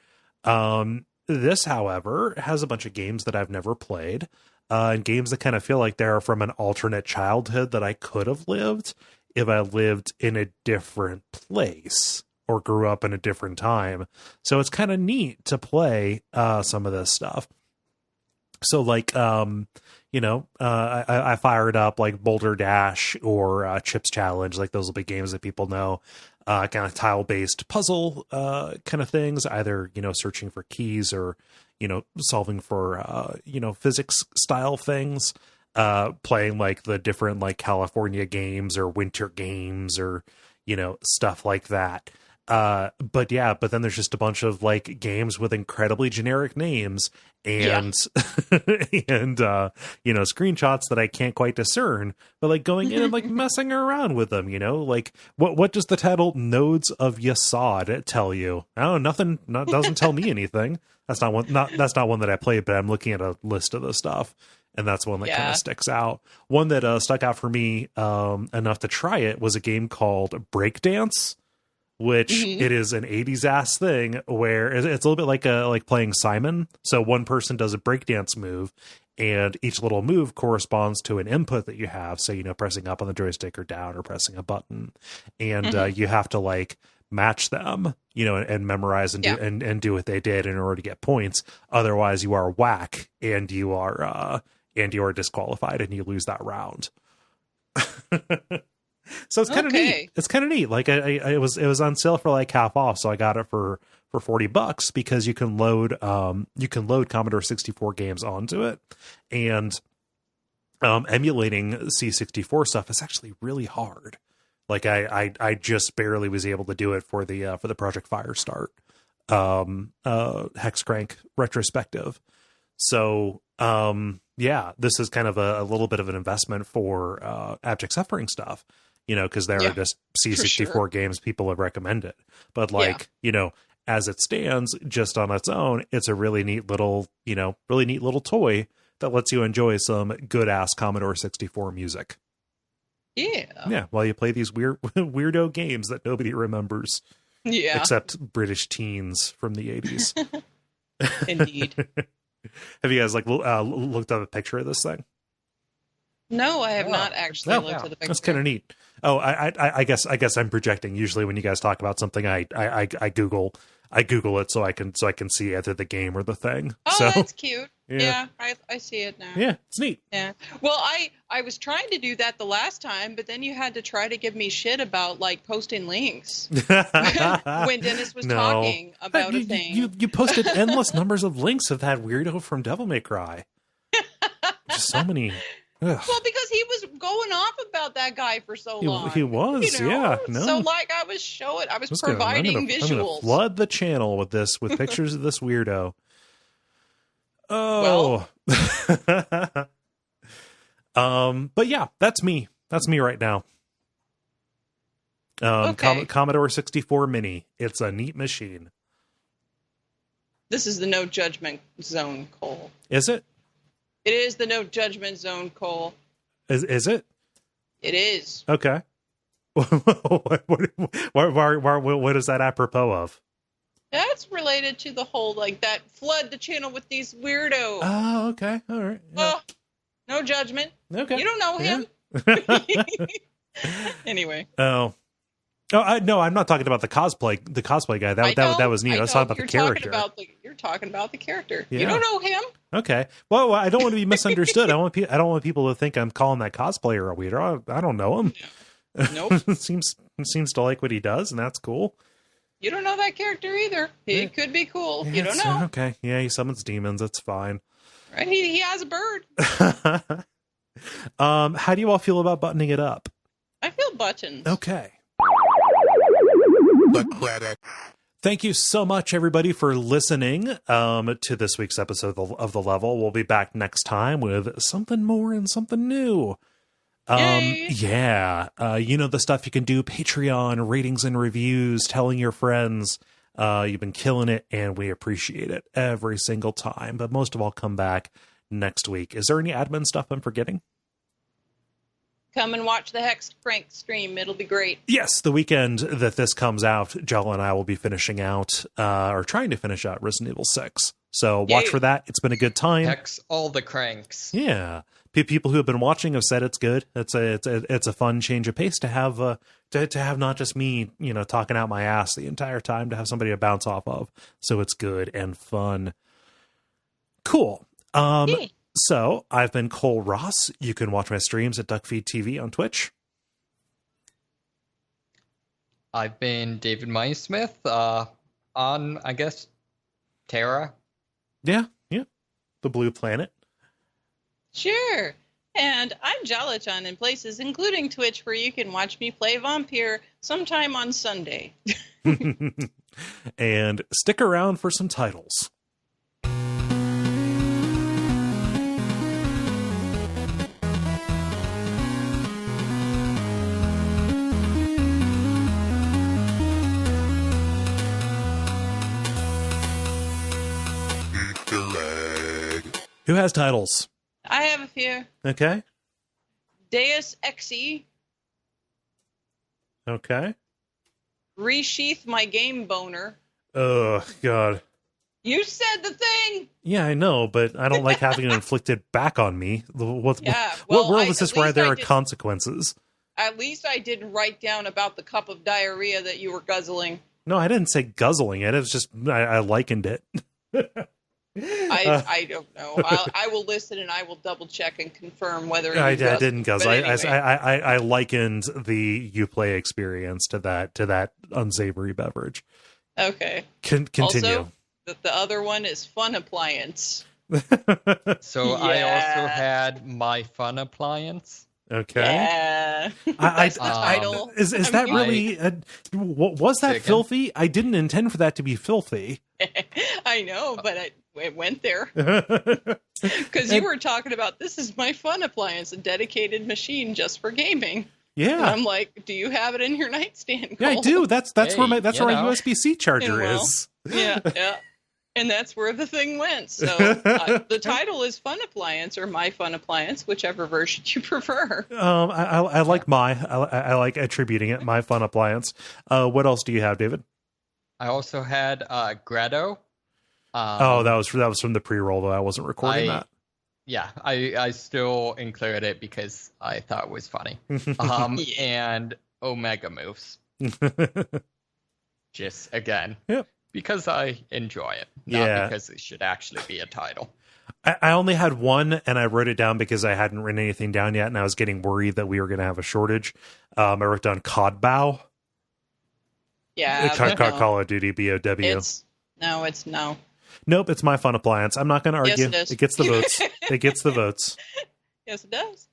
This, however, has a bunch of games that I've never played, and games that kind of feel like they're from an alternate childhood that I could have lived if I lived in a different place or grew up in a different time. So it's kind of neat to play some of this stuff. So like, I fired up like Boulder Dash or Chips Challenge. Like those will be games that people know, kind of tile-based puzzle kind of things, either, searching for keys or, solving for, physics style things, playing like the different like California games or winter games or, stuff like that. But then there's just a bunch of like games with incredibly generic names and, and, screenshots that I can't quite discern, but like going in and like messing around with them, like what does the title Nodes of Yasod tell you? Oh, nothing, doesn't tell me anything. That's not one that I played, but I'm looking at a list of the stuff. And that's one that kind of sticks out. One that stuck out for me enough to try it was a game called Breakdance, which it is an 80s ass thing where it's a little bit like playing Simon. So one person does a breakdance move and each little move corresponds to an input that you have. So, pressing up on the joystick or down or pressing a button, and you have to like match them, and memorize and do, and do what they did in order to get points. Otherwise you are whack and you are disqualified and you lose that round. So it's kind of neat. It's kind of neat. Like it was on sale for like half off, so I got it for $40 because you can load Commodore 64 games onto it, and emulating C64 stuff is actually really hard. Like I just barely was able to do it for the Project Firestart Hex Crank retrospective. So this is kind of a little bit of an investment for Abject Suffering stuff. Because there are just C64 games people have recommended. But as it stands, just on its own, it's a really neat little toy that lets you enjoy some good ass Commodore 64 music. Yeah. While you play these weirdo games that nobody remembers. Yeah. Except British teens from the 80s. Indeed. Have you guys looked up a picture of this thing? No, I have not actually looked at the picture. That's kind of neat. Oh, I guess I'm projecting. Usually, when you guys talk about something, I Google it so I can see either the game or the thing. Oh, so, that's cute. Yeah, I see it now. Yeah, it's neat. Yeah. Well, I was trying to do that the last time, but then you had to try to give me shit about like posting links when Dennis was talking about a thing. You posted endless numbers of links of that weirdo from Devil May Cry. Just so many. Ugh. Well, because he was going off about that guy for so long. He was, yeah. No. So, like, I was providing visuals. I'm gonna flood the channel with pictures of this weirdo. Oh. Well. But yeah, that's me. That's me right now. Commodore 64 Mini. It's a neat machine. This is the no judgment zone, Kole. Is it? It is the no judgment zone, Kole. Is it? It is. Okay. What is that apropos of? That's related to the whole, like, that flood the channel with these weirdos. Oh, okay. All right. Yeah. Oh, no judgment. Okay. You don't know him. Yeah. Anyway. Oh. Oh, no, I'm not talking about the cosplay guy. That was neat. I was talking about the character. You're talking about the character. Yeah. You don't know him. Okay. Well, I don't want to be misunderstood. I don't want people to think I'm calling that cosplayer a weirdo. I don't know him. Nope. seems to like what he does, and that's cool. You don't know that character either. He could be cool. You don't know. Okay. Yeah, he summons demons. That's fine. Right? He has a bird. How do you all feel about buttoning it up? I feel buttons. Okay. Thank you so much, everybody, for listening to this week's episode of The Level. We'll be back next time with something more and something new. Yeah. You know the stuff you can do: Patreon, ratings and reviews, telling your friends. You've been killing it, and we appreciate it every single time. But most of all, come back next week. Is there any admin stuff I'm forgetting? Come and watch the Hex Crank stream. It'll be great. Yes, the weekend that this comes out, Jala and I will be finishing out, or trying to finish out Resident Evil 6. So watch for that. It's been a good time. Hex all the cranks. Yeah. People who have been watching have said it's good. It's a fun change of pace to have to have not just me, talking out my ass the entire time, to have somebody to bounce off of. So it's good and fun. Cool. So I've been Kole Ross. You can watch my streams at Duckfeed.tv on Twitch. I've been David Smith on, I guess, Terra. Yeah. The Blue Planet. Sure. And I'm Jala-chan in places, including Twitch, where you can watch me play Vampyr sometime on Sunday. And stick around for some titles. Who has titles? I have a few. Okay. Deus Exe. Okay. Resheath My Game Boner. Oh, God. You said the thing! Yeah, I know, but I don't like having it inflicted back on me. What well, world is this where there are consequences? At least I didn't write down about the cup of diarrhea that you were guzzling. No, I didn't say guzzling it. It was just, I likened it. I don't know. I will listen and I will double check and confirm whether I didn't guzzle. Anyway. I likened the Uplay experience to that unsavory beverage. Okay. Continue. Also, the other one is Fun Appliance. So Yeah. I also had my Fun Appliance. Okay. Yeah. That's the title. Is that really? Was that Chicken. filthy? I didn't intend for that to be filthy. I know, but it went there. Because you were talking about, this is my Fun Appliance, a dedicated machine just for gaming. And Yeah. I'm like, do you have it in your nightstand? Yeah, I Cole? do. That's Hey, where my you know. USB-C charger Well, is. Yeah. And that's where the thing went. So the title is Fun Appliance or My Fun Appliance, whichever version you prefer. I like I like attributing it my Fun Appliance. What else do you have, David? I also had Grotto. That was from the pre-roll, though. I wasn't recording that. Yeah, I still included it because I thought it was funny. And Omega Moves. Just again. Yep. Because I enjoy it. Not Yeah. because it should actually be a title. I only had one, and I wrote it down because I hadn't written anything down yet, and I was getting worried that we were going to have a shortage. I wrote down Codbow. Yeah. Call of Duty BOW. It's no. Nope, it's my Fun Appliance. I'm not going to argue. Yes, it is. It gets the votes. It gets the votes. Yes, it does.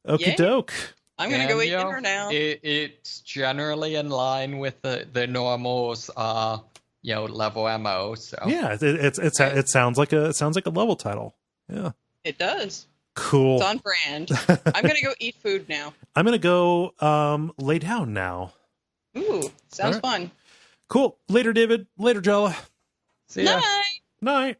Okie Yay. doke. I'm going to go eat dinner now. It's generally in line with the normals, level MO. So Yeah, it sounds like a level title. Yeah. It does. Cool. It's on brand. I'm going to go eat food now. I'm going to go lay down now. Ooh, sounds fun. Cool. Later, David. Later, Jala. see ya. Night. Night.